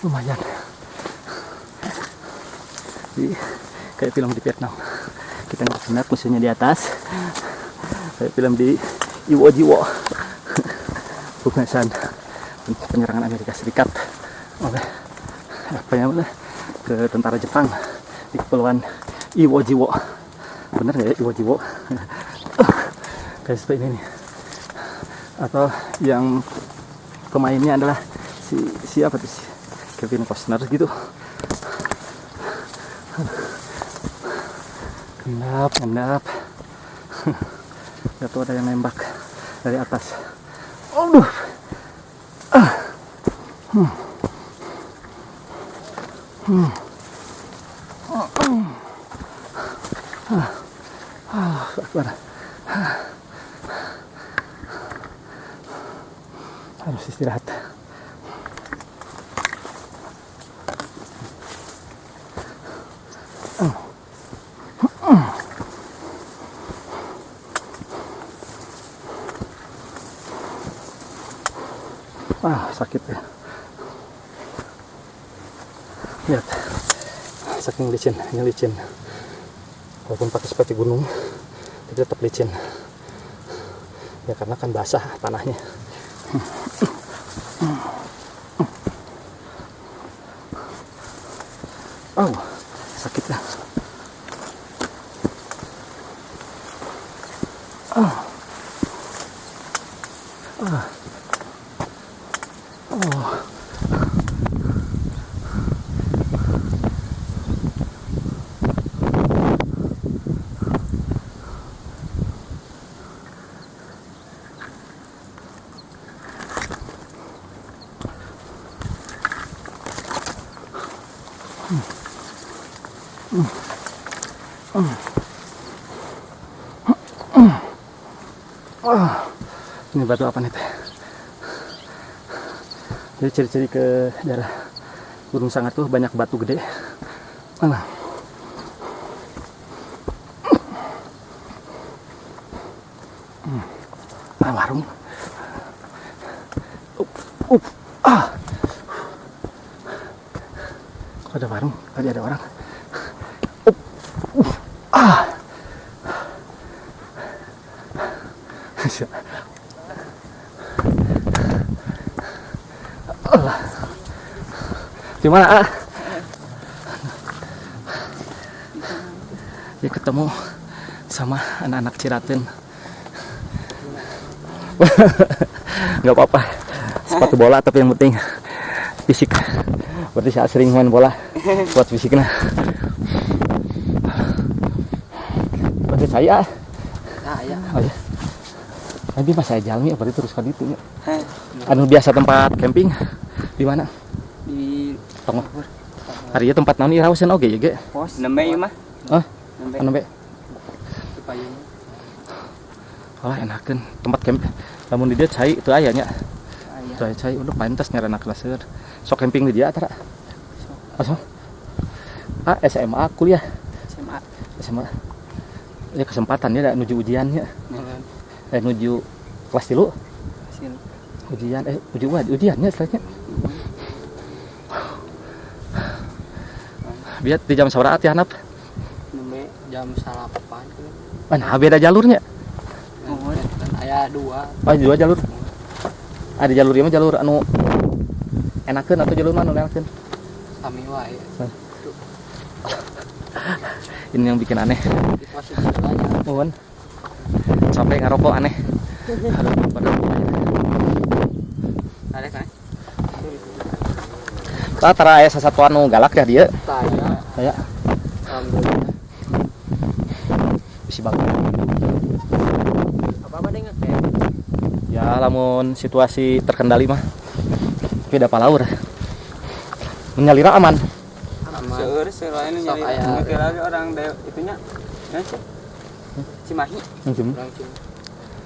Lumayan. Kayak film di Vietnam. Kita ngeliat musuhnya di atas. Kayak film di Iwo Jiwo. Pembebasan penyerangan Amerika Serikat oleh ke tentara Jepang di kepulauan Iwo Jiwo. Bener nggak ya Iwo Jiwo? Kayak seperti ini nih. Atau yang pemainnya adalah siapa tuh sih? Kevin Costner gitu. Ngendap. Gak tuh ada yang nembak dari atas. Aduh. Harus istirahat. Sakit ya. Lihat, saking licin. Walaupun pakai sepatu gunung, tapi tetap licin. Ya karena kan basah tanahnya. Oh, sakit ya. Ini batu apa nih teh? Jadi ciri-ciri ke daerah Gunung Sangar tuh banyak batu gede. Warung. Kok ada warung? Tadi ada orang. Di mana? Ya ketemu sama anak-anak Ciraten. Nggak apa-apa. Sepatu bola tapi yang penting fisik. Berarti saya sering main bola buat fisiknya. Berarti saya. Nah, ya. Oh ya. Nanti pas saya jalan ya berarti terus kan itu ya. Anu biasa tempat camping di mana? Di Tonggo. Hari ya tempat naon irawasan oge ya ge. pos nembe ieu mah. Hah? Nembe Anu be. payung. Oh enakeun tempat camp. Lamun di dia cai teu aya nya. Aya. Cai udah pantas nyarana klaseur. Sok camping di dia tara. Asal. SMA kuliah. SMA. Ya kesempatan ya nuju ujiannya. Nuju kelas 3. Ujian ujiannya setelahnya. Biar di jam sabaraha teh hanap. Nembe jam 8. Nah, beda jalurnya. Nuhun, aya 2. Oh, 2 jalur. Ada jalur ieu mah jalur anu enakeun atau jalur mana anu enakeun? Sami wae. Ini yang bikin aneh. Di pos itu aja. Mohon. Sampai ngarokok aneh. Aduh, pada Ada kan? tara aya sasatu anu galak ya dia. Tanya. Kayak Alhamdulillah. bisi bagus. Apa ada ngekep? Ya lamun situasi terkendali mah. Tapi da palaur. Menyalira aman. Seueur selain nyari ngekep lagi orang itunya. Ya, Cimahi. Orang Cimahi.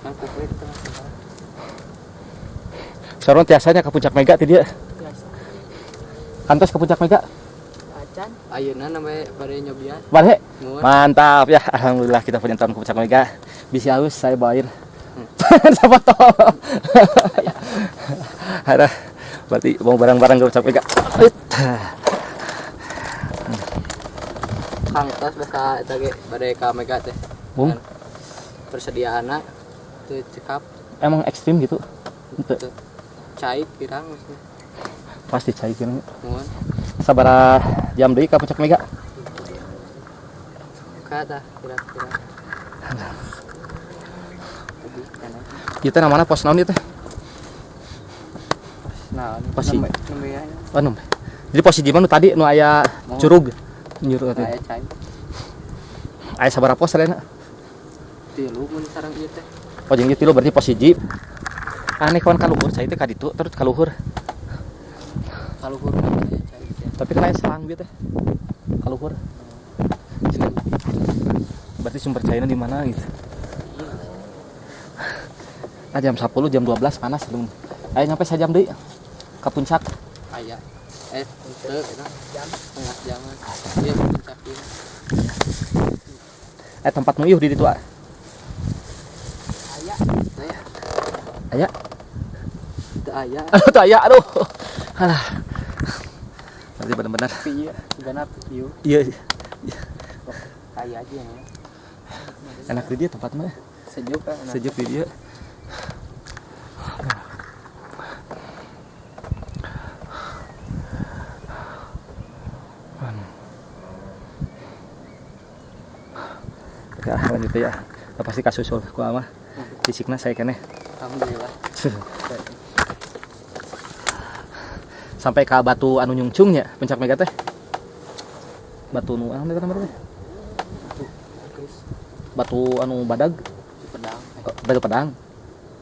Yang kuprit itu. Saron tiasanya ke puncak Mega ti dia. Biasa. Kantos ke puncak Mega. Acan. Ayeuna namanya bare nyobian. Balik. Nuhun. Mantap ya, alhamdulillah kita punya tahun ke puncak Mega. Bisi haus saya bawa air. Sama toh. Ada. Berarti mau barang-barang ke puncak Mega. Kang tas basa eta ge bare ka Mega teh. Bung, Persediaanna teu cekap emang ekstrim gitu. Henteu. teu cai pirang maksudnya. Pasti cai kira. Nuhun. Sabaraha jam deui ka puncak Mega? Kata kira-kira. Ieu teh namana pos naon ieu teh? Nah, Pasti. nembe ya. Oh, nom. Jadi pos hiji mah nu tadi nu aya curug. Nyuruh teh. Aya cai. Aya sabaraha pos sadayana? 3 mun sareng ieu teh. Oh, jeung ieu 3 berarti pos hiji. Aneh kawan kaluhur cai teh ka ditu terus kaluhur. Kaluhur aya cai. Tapi kan aya selang bieu teh. Kaluhur. Berarti sumber cairnya di mana gitu? Ah, jam 10, jam 12 panas belum. Ayo nyampe sajam deui ka puncak. Aya. Teu eta jam setengah jaman. Ieu puncak ieu. Tempat nguyuh di ditu. Aya. Aya. Teu aya. Teu aya aduh. Alah. Berarti benar-benar. Ieu genap ieu. Iya. Aya aja ya. Enak di dia tempat mah. Sejuk kan. Sejuk di dia. Ya, lanjut ya. Pasti kasusul ku mah. Fisikna saya keneh. Alhamdulillah. Sampai ke batu anu nyungcungnya puncak Mega teh. Batu nu anu teh namanya? Batu anu badag, Pedang. batu padang.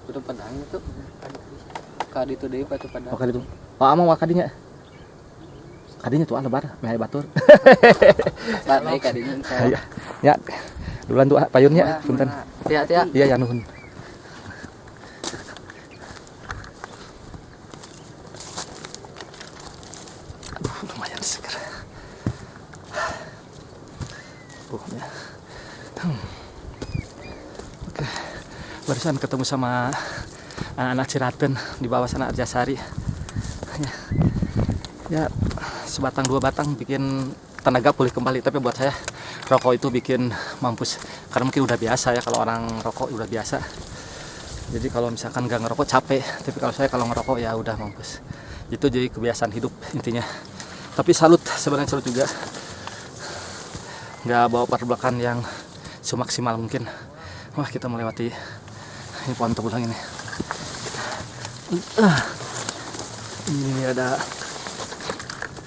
Batu pedang itu. Ka ditu deui batu pedang. Oh kaditu. Oh amang wa kadinya. Kadinya tuh lebar, meh batur. Baik kadinya. Ya. Ya. Dulan tuh payunnya, punten. Tia-tia. Iya ya nuhun. Aduh, lumayan seger. Ya. Oke. Barusan ketemu sama anak-anak Ciraten di bawah sana Arjasari. Ya, sebatang dua batang bikin tenaga pulih kembali, tapi buat saya rokok itu bikin mampus karena mungkin udah biasa ya, kalau orang rokok udah biasa Jadi kalau misalkan nggak ngerokok capek, tapi kalau saya kalau ngerokok ya udah mampus. Itu jadi kebiasaan hidup intinya. Tapi salut, sebenarnya salut juga. Nggak bawa perbelakan yang semaksimal mungkin. Wah, kita melewati ini pohon tebulang ini. Ini ada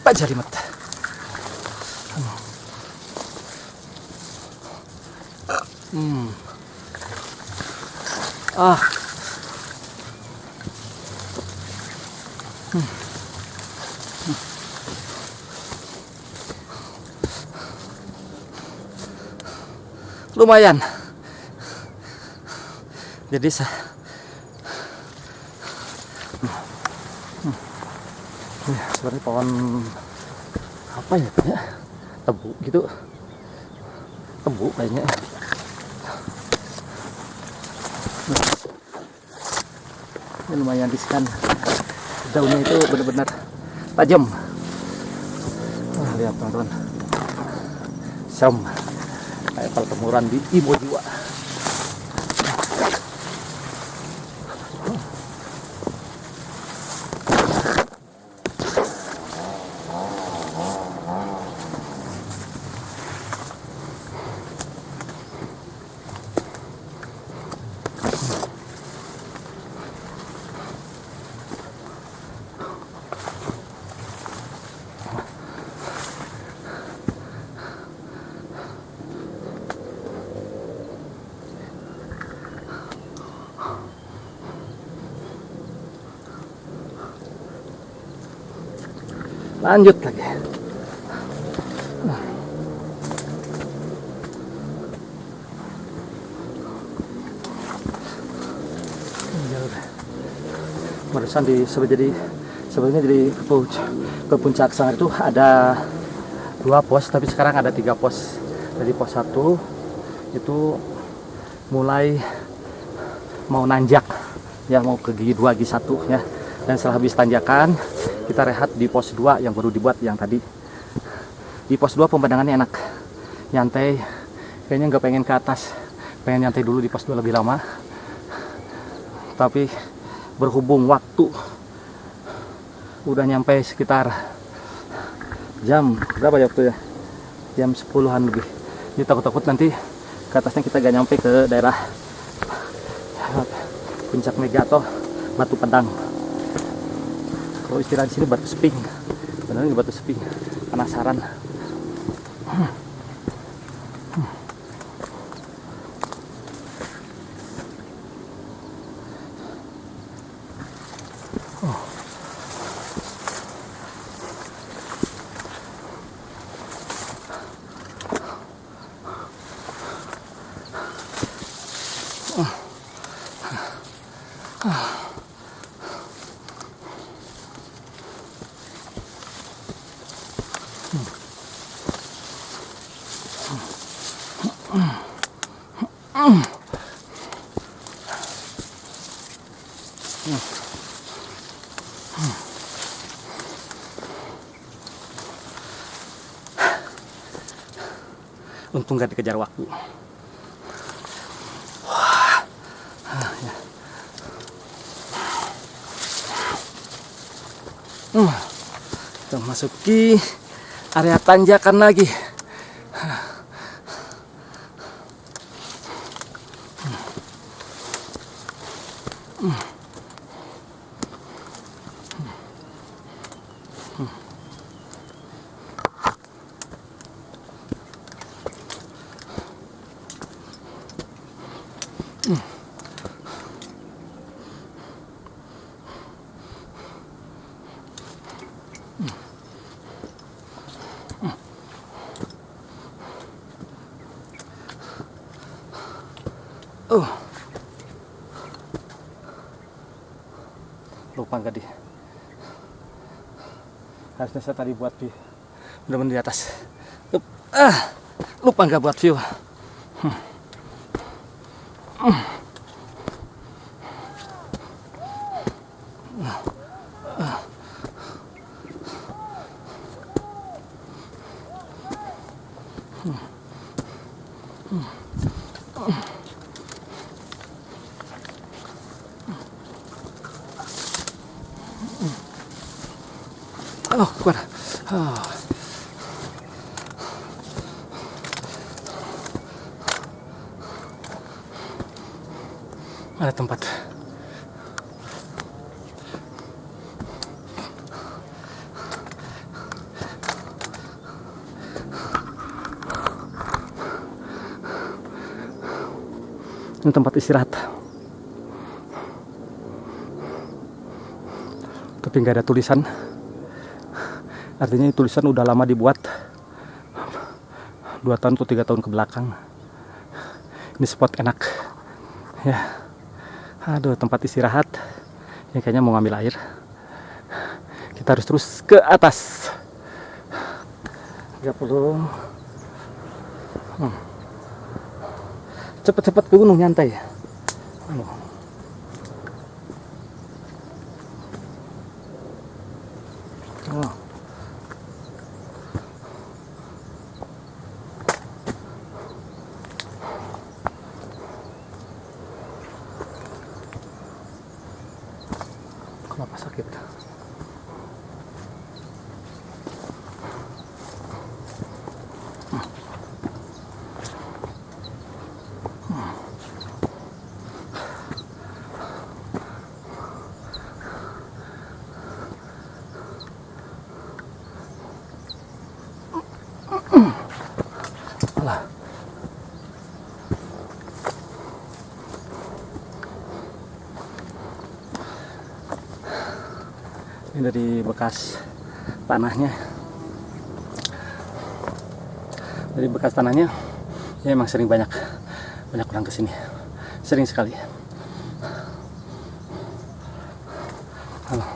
Pak Jalimet. Lumayan. Jadi sebenarnya pohon apa ya, tebu gitu, tebu kayaknya. Ini lumayan riskan, daunnya itu benar-benar tajam. Wah, lihat teman-teman, serem kayak pertemuran di Ibo Jiwa. Lanjut lagi. Barusan sebenarnya ke puncak Sanggar itu ada 2 pos, tapi sekarang ada 3 pos. Dari pos 1 itu mulai mau nanjak, ya mau ke G2 G1 ya. Dan setelah habis tanjakan kita rehat di pos 2 yang baru dibuat yang tadi. Di pos 2 pemandangannya enak, nyantai. Kayaknya nggak pengen ke atas, pengen nyantai dulu di pos 2 lebih lama. Tapi berhubung waktu udah nyampe sekitar jam berapa ya waktu ya? Jam 10-an lebih. Jadi takut-takut nanti ke atasnya kita gak nyampe ke daerah puncak Mega atau Batu Pedang. Kalau istirahat di sini Batu Seping, benar ini Batu Seping. Penasaran. Untung gak dikejar waktu. Wah. Ya. Kita masuki area tanjakan lagi. Lupa nggak di, harusnya saya tadi buat view, bener-bener di atas. Lupa nggak buat view. Oh, keluar. Oh. Ada tempat. Ini tempat istirahat. Tapi nggak ada tulisan. Artinya ini tulisan udah lama dibuat. 2 tahun atau 3 tahun ke belakang. Ini spot enak. Ya. Aduh, tempat istirahat. Ini kayaknya mau ngambil air. Kita harus terus ke atas. 30. Cepet-cepet ke gunung, nyantai. Aduh. Oh. Kenapa sakit? Alah. Ini dari bekas tanahnya. Dari bekas tanahnya, ya emang sering banyak orang kesini. Sering sekali. Halo.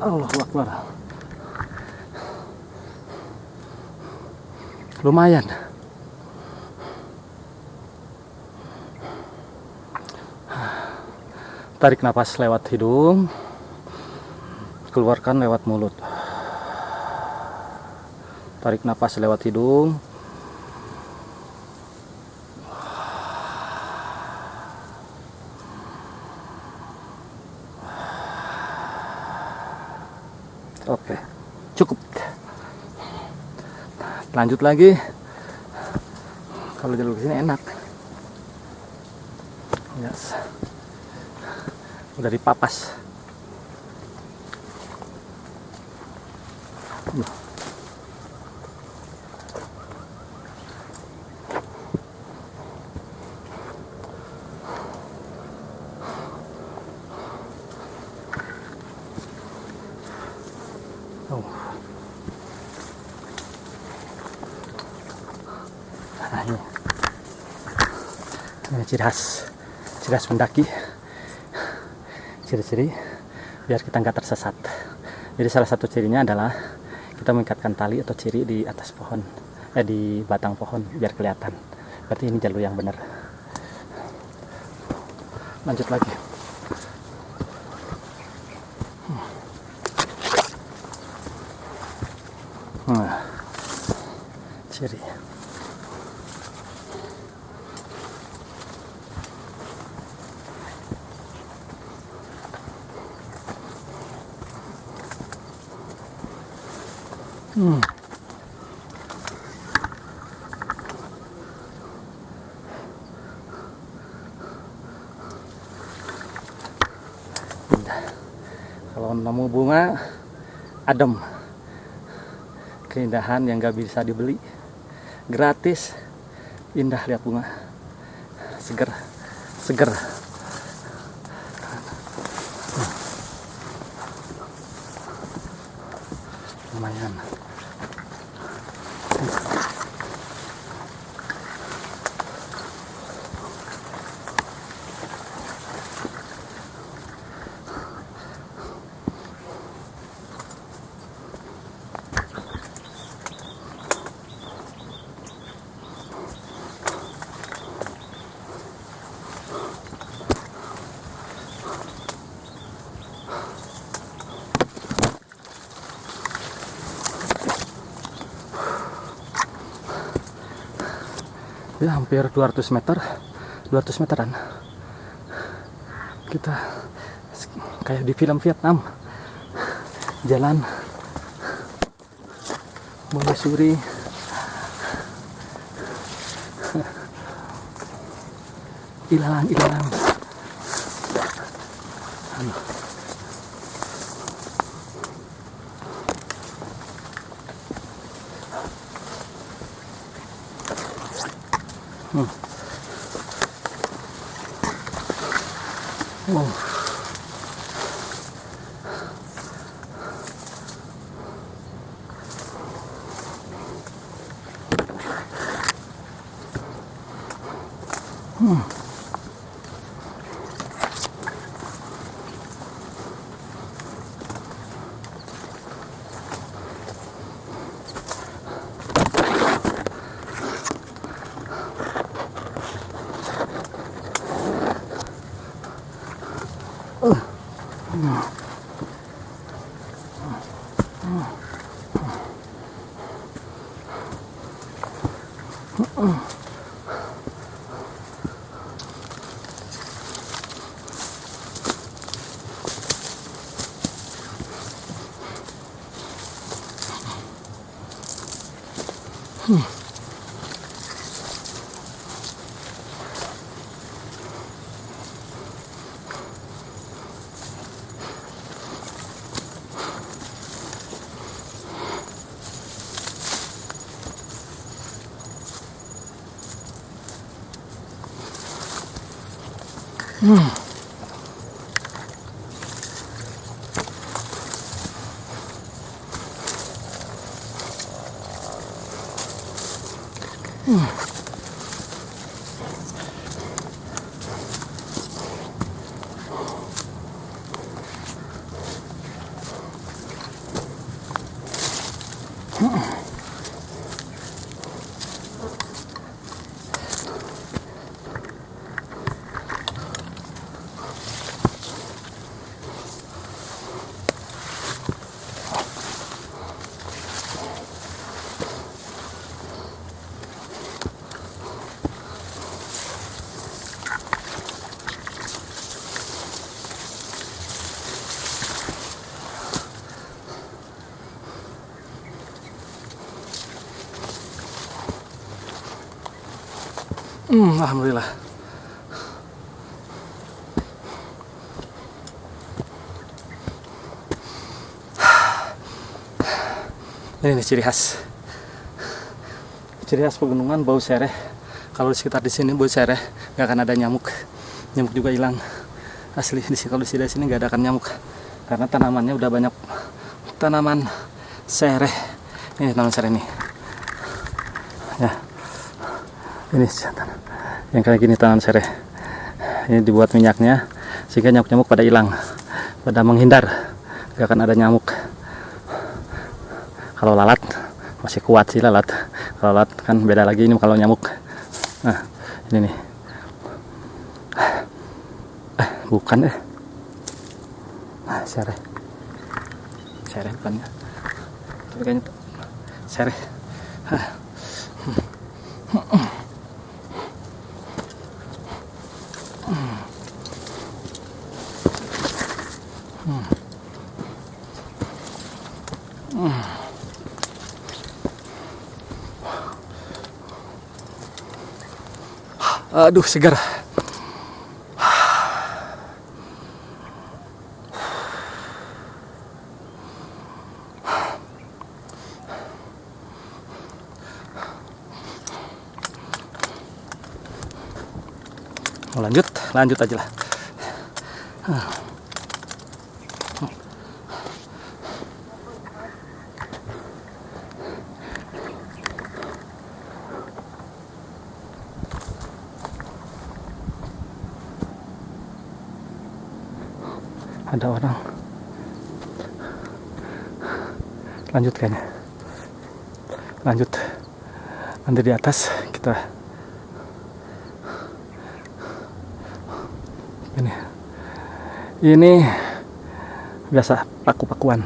Allahu Akbar. Lumayan. Tarik napas lewat hidung, keluarkan lewat mulut. Tarik napas lewat hidung, oke, cukup. Lanjut lagi. Kalau jalur kesini enak. Yes. Udah dipapas. Oh. Nah, ini ciri khas mendaki. Ciri-ciri biar kita nggak tersesat. Jadi salah satu cirinya adalah kita mengikatkan tali atau ciri di atas pohon, di batang pohon biar kelihatan. Berarti ini jalur yang benar. Lanjut lagi. Nah, ciri. Kalau nemu bunga adem, keindahan yang gak bisa dibeli, gratis, indah. Lihat bunga, seger, seger. Lumayan. Ya hampir 200 meter, 200 meteran. Kita kayak di film Vietnam, jalan menyusuri ilalang-ilalang. Wow. Alhamdulillah. Ini nih ciri khas pegunungan, bau sereh. Kalau di sekitar di sini bau sereh, nggak akan ada nyamuk. Nyamuk juga hilang. Asli di sini, kalau di sini nggak ada akan nyamuk karena tanamannya udah banyak tanaman sereh. Ini tanaman sereh nih. Ya. Ini yang kayak gini tanaman sereh. Ini dibuat minyaknya sehingga nyamuk-nyamuk pada hilang, pada menghindar, gak akan ada nyamuk. Kalau lalat masih kuat sih lalat. Kalau lalat kan beda lagi, ini kalau nyamuk. Nah, ini nih. Bukan sereh. Sereh bukannya. Tapi kayaknya sereh. Aduh, segar. Mau lanjut aja lah. Ada orang. Lanjut kayaknya. Lanjut. Nanti di atas kita ini biasa paku-pakuan.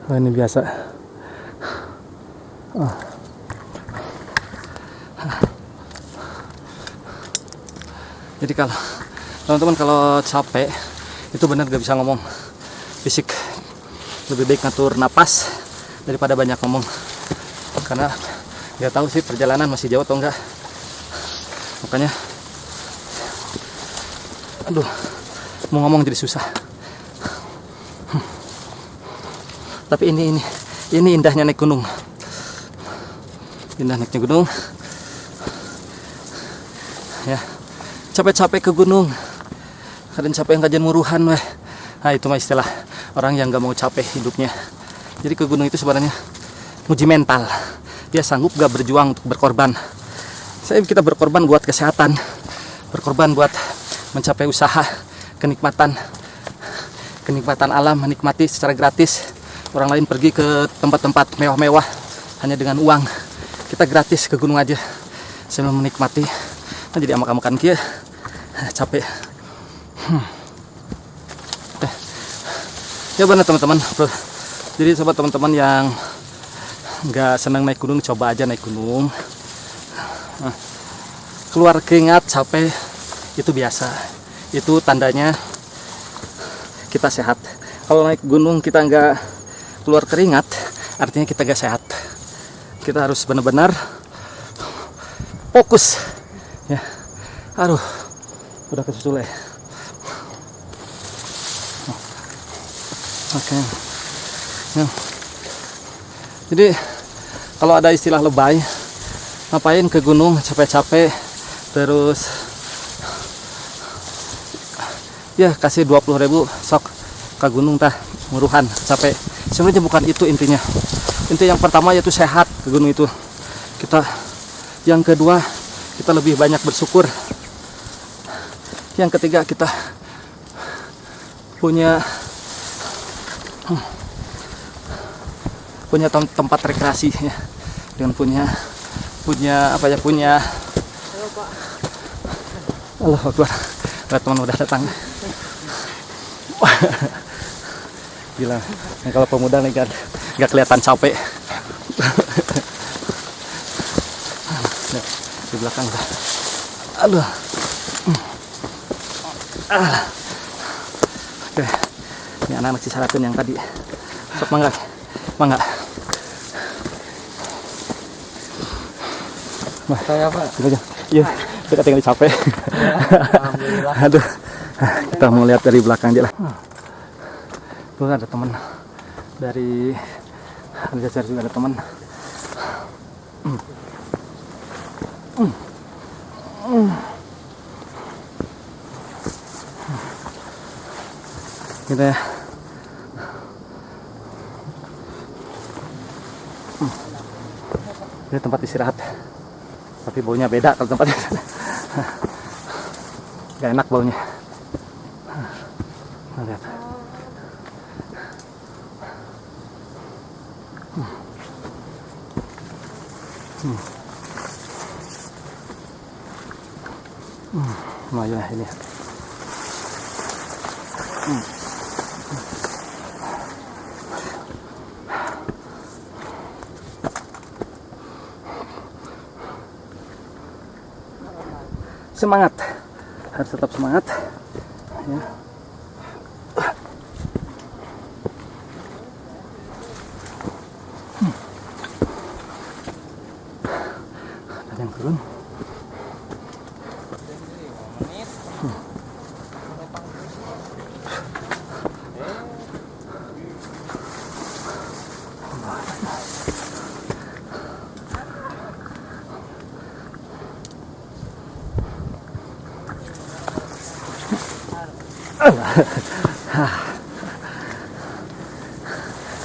Oh, ini biasa. Jadi kalau teman-teman kalau capek itu benar gak bisa ngomong, fisik. Lebih baik ngatur napas daripada banyak ngomong. Karena nggak tahu sih perjalanan masih jauh atau enggak. Makanya aduh, mau ngomong jadi susah. Tapi ini indahnya naik gunung. Indah naiknya gunung. Ya, capek-capek ke gunung. Kadang capek kajian muruhan weh. Nah, itu mah istilah orang yang gak mau capek hidupnya. Jadi ke gunung itu sebenarnya nguji mental. Dia sanggup gak berjuang untuk berkorban. Kita berkorban buat kesehatan, berkorban buat mencapai usaha, kenikmatan alam, menikmati secara gratis. Orang lain pergi ke tempat-tempat mewah-mewah hanya dengan uang. Kita gratis ke gunung aja sambil menikmati. Nah, jadi amak-amakan kia capek. Ya benar teman-teman. Jadi sobat teman-teman yang nggak senang naik gunung, coba aja naik gunung. Nah, keluar keringat, capek itu biasa. Itu tandanya kita sehat. Kalau naik gunung kita nggak keluar keringat, artinya kita gak sehat. Kita harus benar-benar fokus. Ya, aduh, udah kesusul ya. Oke. Ya. Jadi kalau ada istilah lebay, ngapain ke gunung capek-capek, terus ya kasih 20.000 sok ke gunung tah muruhan capek. Sebenarnya bukan itu intinya. Inti yang pertama yaitu sehat ke gunung itu. Yang kedua, kita lebih banyak bersyukur. Yang ketiga, kita punya tempat rekreasi ya. Dengan punya Allahu Akbar. Teman udah datang. Gila, nah, kalau pemuda nih kan nggak kelihatan capek. Nah, di belakang udah. Aduh. Oke, ini anak-anak si Saratun yang tadi. Sok mangga. Nah, Saya apa? Iya, kita tinggal capek. Alhamdulillah. Aduh, kita mau lihat dari belakang dia lah. Tuh ada teman dari Aljazair juga ada teman. Gitu ya. Ini tempat istirahat. Tapi baunya beda kalau tempatnya. Gak enak baunya. Nah, lihat. Lumayan ya ini. Semangat, harus tetap semangat ya. Ada yang turun.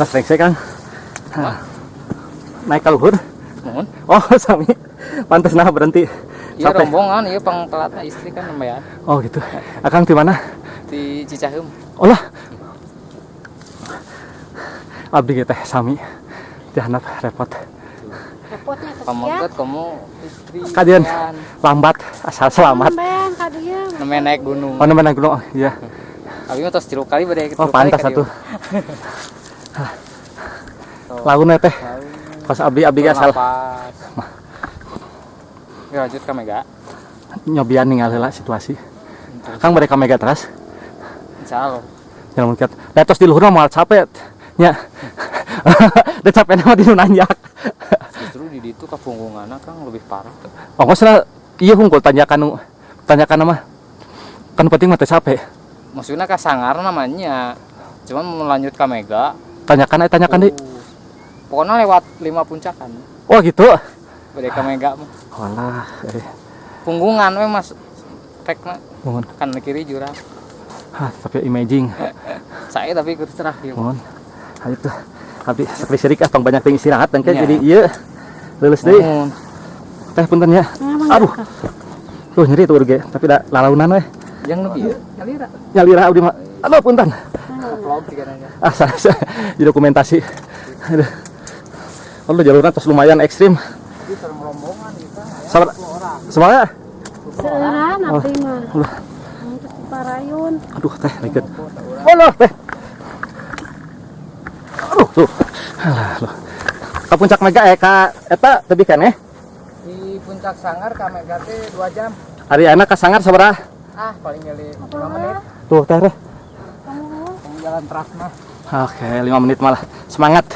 Pas rengsek Kang. Naik ka luhur. Mohon. Oh, sami. Pantes nah berhenti. Iya Capek. rombongan, iya pangtelatna istri kan lumayan. Oh gitu. Akang di mana? Di Cicaheum. Oh lah. Abdi ge teh sami. Dihandap repot. Repotnya ke Pamoget kamu istri. Kadian kan. lambat asal selamat. Sampean kadieu. Namanya naik gunung. Oh namanya gunung. Iya. Abi mah tos 3 kali bade. Oh pantas satu. Lagunnya teh. Pas abdi ge asal. Ya lanjut ka Mega. nyobian ningali lah situasi. Kang mereka mega teras. Insyaallah. Jangan mungkin. Nah terus di luhur mah moal capek. Nya. Da capekna mah di nu nanjak. Justru di ditu kapunggunganna Kang lebih parah. Ongkosna ieu hungkul tanjakan mah. Kan penting mah teh capek. Maksudnya ka sangar namanya. Cuman melanjut ka mega. Tanyakan deui. Pokoknya lewat 5 puncakan. Oh gitu. Bade ka mega mah. Walah, Punggungan we Mas. Tekna mohon. kan kiri jurang. Hah, tapi imaging. Saya tapi ikut cerah ieu. Mohon. Ayo tuh. Abdi sakali sirik pang banyak teuing istirahat dan Iya. jadi ieu leuleus deui. Mohon. Teh punten ya. Aduh. Tuh nyeri tuh ge, tapi da lalaunan we. Yang lebih kalira. Nyalira abdi mah. Aduh punten. Vlog juga nanya. Di dokumentasi. Aduh. Oh, jalurnya terus lumayan ekstrim. Di rombongan kita ya. Sabar. Semangat. Seueuran Oh. abdi mah. Ulah. Terus diparayun. Aduh teh leket. Allah teh. Aduh tuh. Alah loh. Ka puncak mega ka eta teu kan Di puncak Sanggar ka mega teh 2 jam. Ari anak ka Sanggar sabaraha? Ah, paling nyali 5 menit. Tuh teh teh. Kamu jalan teras mah. Oke, 5 menit malah. Semangat.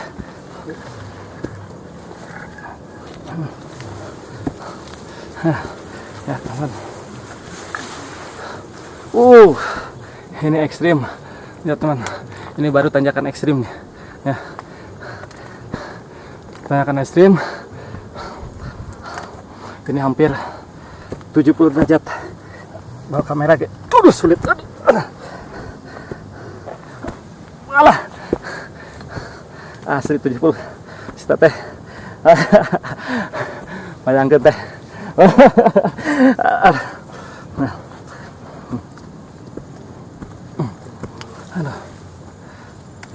Ya, teman. Ini ekstrim. Ya, teman. Ini baru tanjakan ekstrim nih. Ya. Tanjakan ekstrim. Ini hampir 70 derajat. Bawa kamera ke. Aduh, sulit. Aduh. Malah. Asli 70. Sita teh. Bayangkeun teh. Aduh.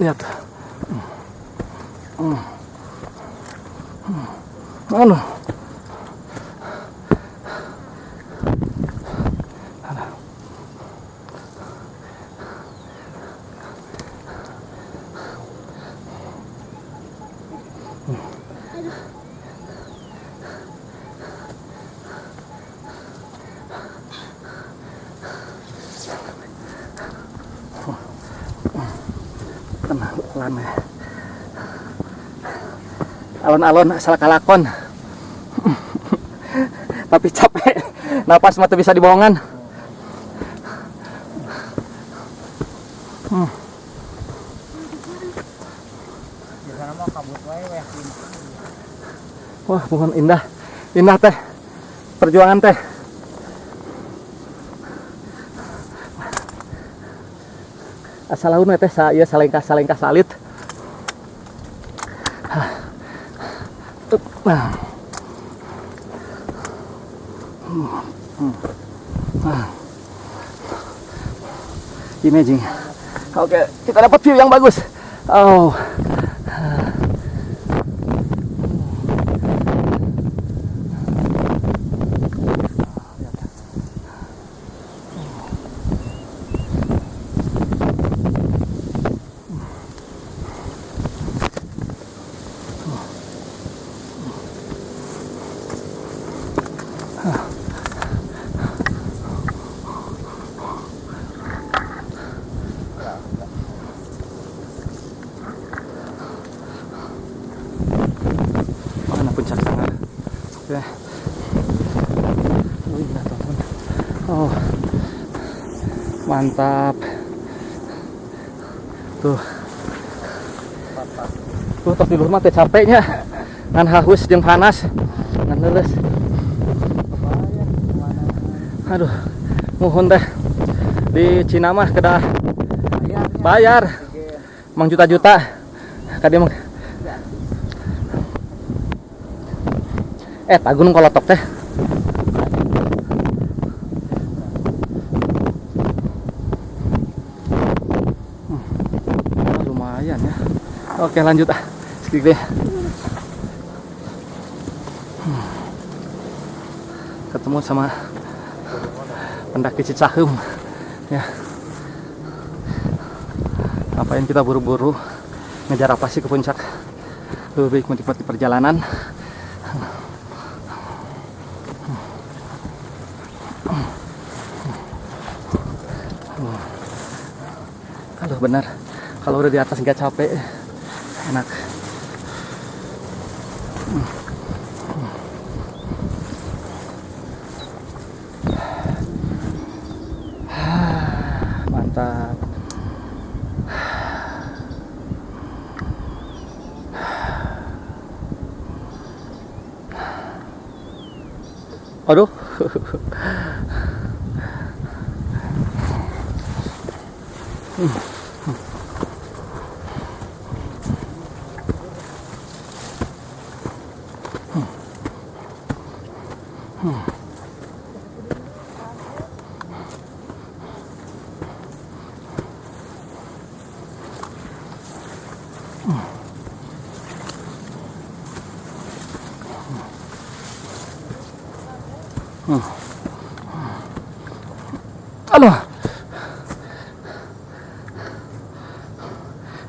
Lihat. Aduh. Tenang, alon-alon asal kalakon. Tapi capek, napas mah teu bisa dibohongan. Biasanya mah kabut wae weh. Wah, bukan indah. Indah teh. Perjuangan teh. Asal laun teh saya salengkah salit. Nah. Imaging. Oke, kita dapat view yang bagus. Oh. Mana puncak Sanggar? Oke. Indah teman. Oh, mantap. Tuh. Tuh tos di luhur mah teh capeknya. Ngan haus jeung panas. Ngan leuleus. Aduh, muhun teh. Di Cina mah kedah bayar. Mang juta-juta. Ka dia mah. Gunung Kolotok teh. Lumayan ya. Oke, lanjut sedikit deh. Ketemu sama pendaki Cicaheum ya. Ngapain kita buru-buru ngejar apa sih ke puncak? Lebih baik menikmati perjalanan. bener. Kalau udah di atas nggak capek, enak. Mantap. Aduh. Aduh.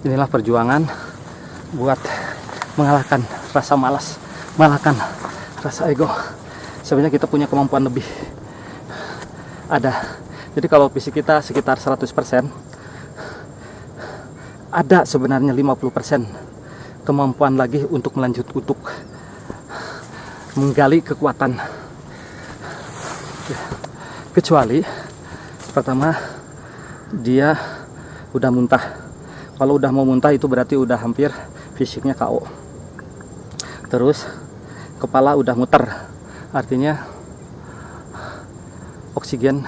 Inilah perjuangan buat mengalahkan rasa malas, mengalahkan rasa ego. Sebenarnya kita punya kemampuan lebih. Ada. Jadi kalau fisik kita sekitar 100%, ada sebenarnya 50% kemampuan lagi untuk untuk menggali kekuatan. Kecuali pertama dia udah muntah. Kalau udah mau muntah itu berarti udah hampir fisiknya KO. Terus kepala udah muter, artinya oksigen,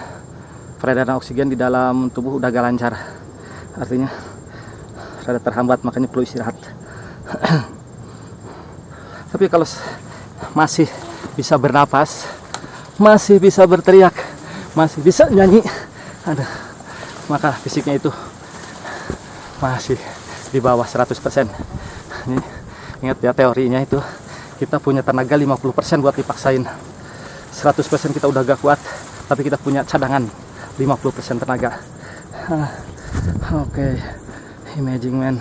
peredaran oksigen di dalam tubuh udah gak lancar, artinya rada terhambat, makanya perlu istirahat. Tapi kalau masih bisa bernapas, masih bisa berteriak, masih bisa nyanyi, maka fisiknya itu masih di bawah 100%. Ini, ingat ya teorinya itu, kita punya tenaga 50% buat dipaksain. 100% kita udah gak kuat, tapi kita punya cadangan 50% tenaga. Oke, Imaging Man.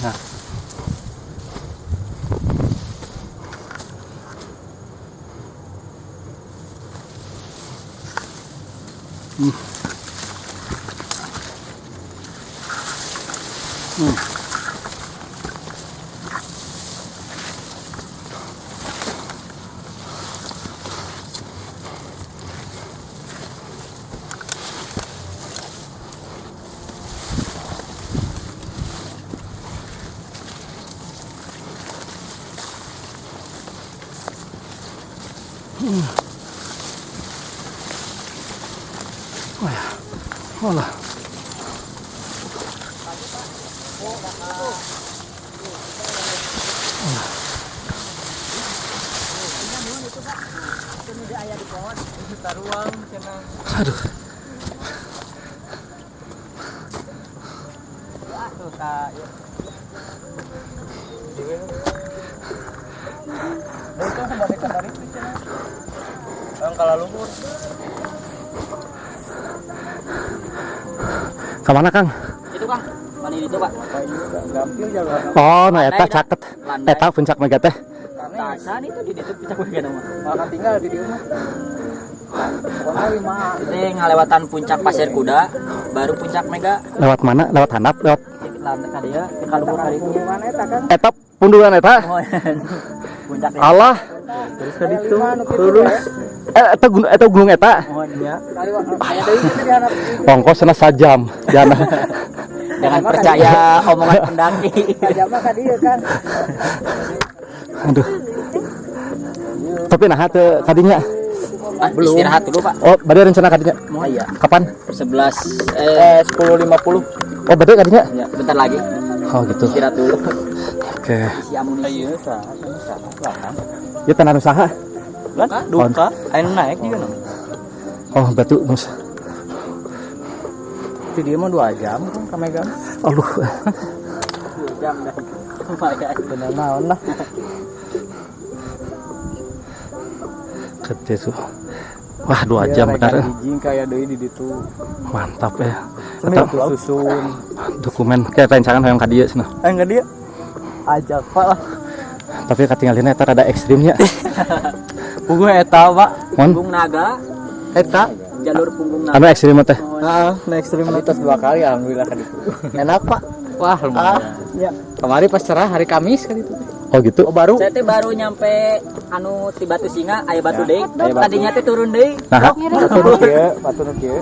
Nah. Oh ya, olah. Aduh. Kemana Kang? Itu Kang, mana itu Pak? Oh, nah eta caket. Eta puncak mega teh. Tasan itu di situ puncak mega mah. Makan tinggal di dia mah. Ini ngalewatan puncak Pasir Kuda, baru puncak Mega. Lewat mana? Lewat handap, lewat Lantai kali ya, di kaluhur kali itu. Mana eta kan? eta punduran eta. Puncak Allah. terus ke ditu, terus Eta gunung eta. oh iya. Aya deui teh di handap. Ongkosna sajam. Jangan percaya omongan pendaki. Aja mah ka dieu kan. Aduh. Tapi nah teu kadinya. Belum. Istirahat dulu Pak. Oh, bade rencana kadinya. Mau iya. Kapan? 10.50. Oh, bade kadinya. Ya, bentar lagi. Oh, gitu. Istirahat dulu. Oke. Si amunisi. Ya tenan usaha. Kan duka, anu naik juga no. Oh, batu mus. Itu dia mah 2 jam kan ka Mega. Aduh. 2 jam dah. Bener naon lah. Gede tuh. Wah, 2 jam benar. Hijing kaya deui di ditu. Mantap ya. Eta Eta susun. dokumen kayak rancangan hoyong ka dieu cenah. Enggak dia. Ajak Pak lah. Tapi katingalina eta rada ekstrimnya. Punggung eta, Pak. Mon, Punggung naga, Eta. jalur punggung naga. anu ekstrim teh. Heeh, next stream tos 2 kali alhamdulillah kan itu. Enak, Pak. Wah, lumayan. Ya. Kemarin pas cerah hari Kamis kan itu. Oh gitu. Oh, baru. Saya teh baru nyampe anu ti Batu Singa, aya batu deui. aya batu. Tadinya teh turun deui. Nah, Batu nu kieu.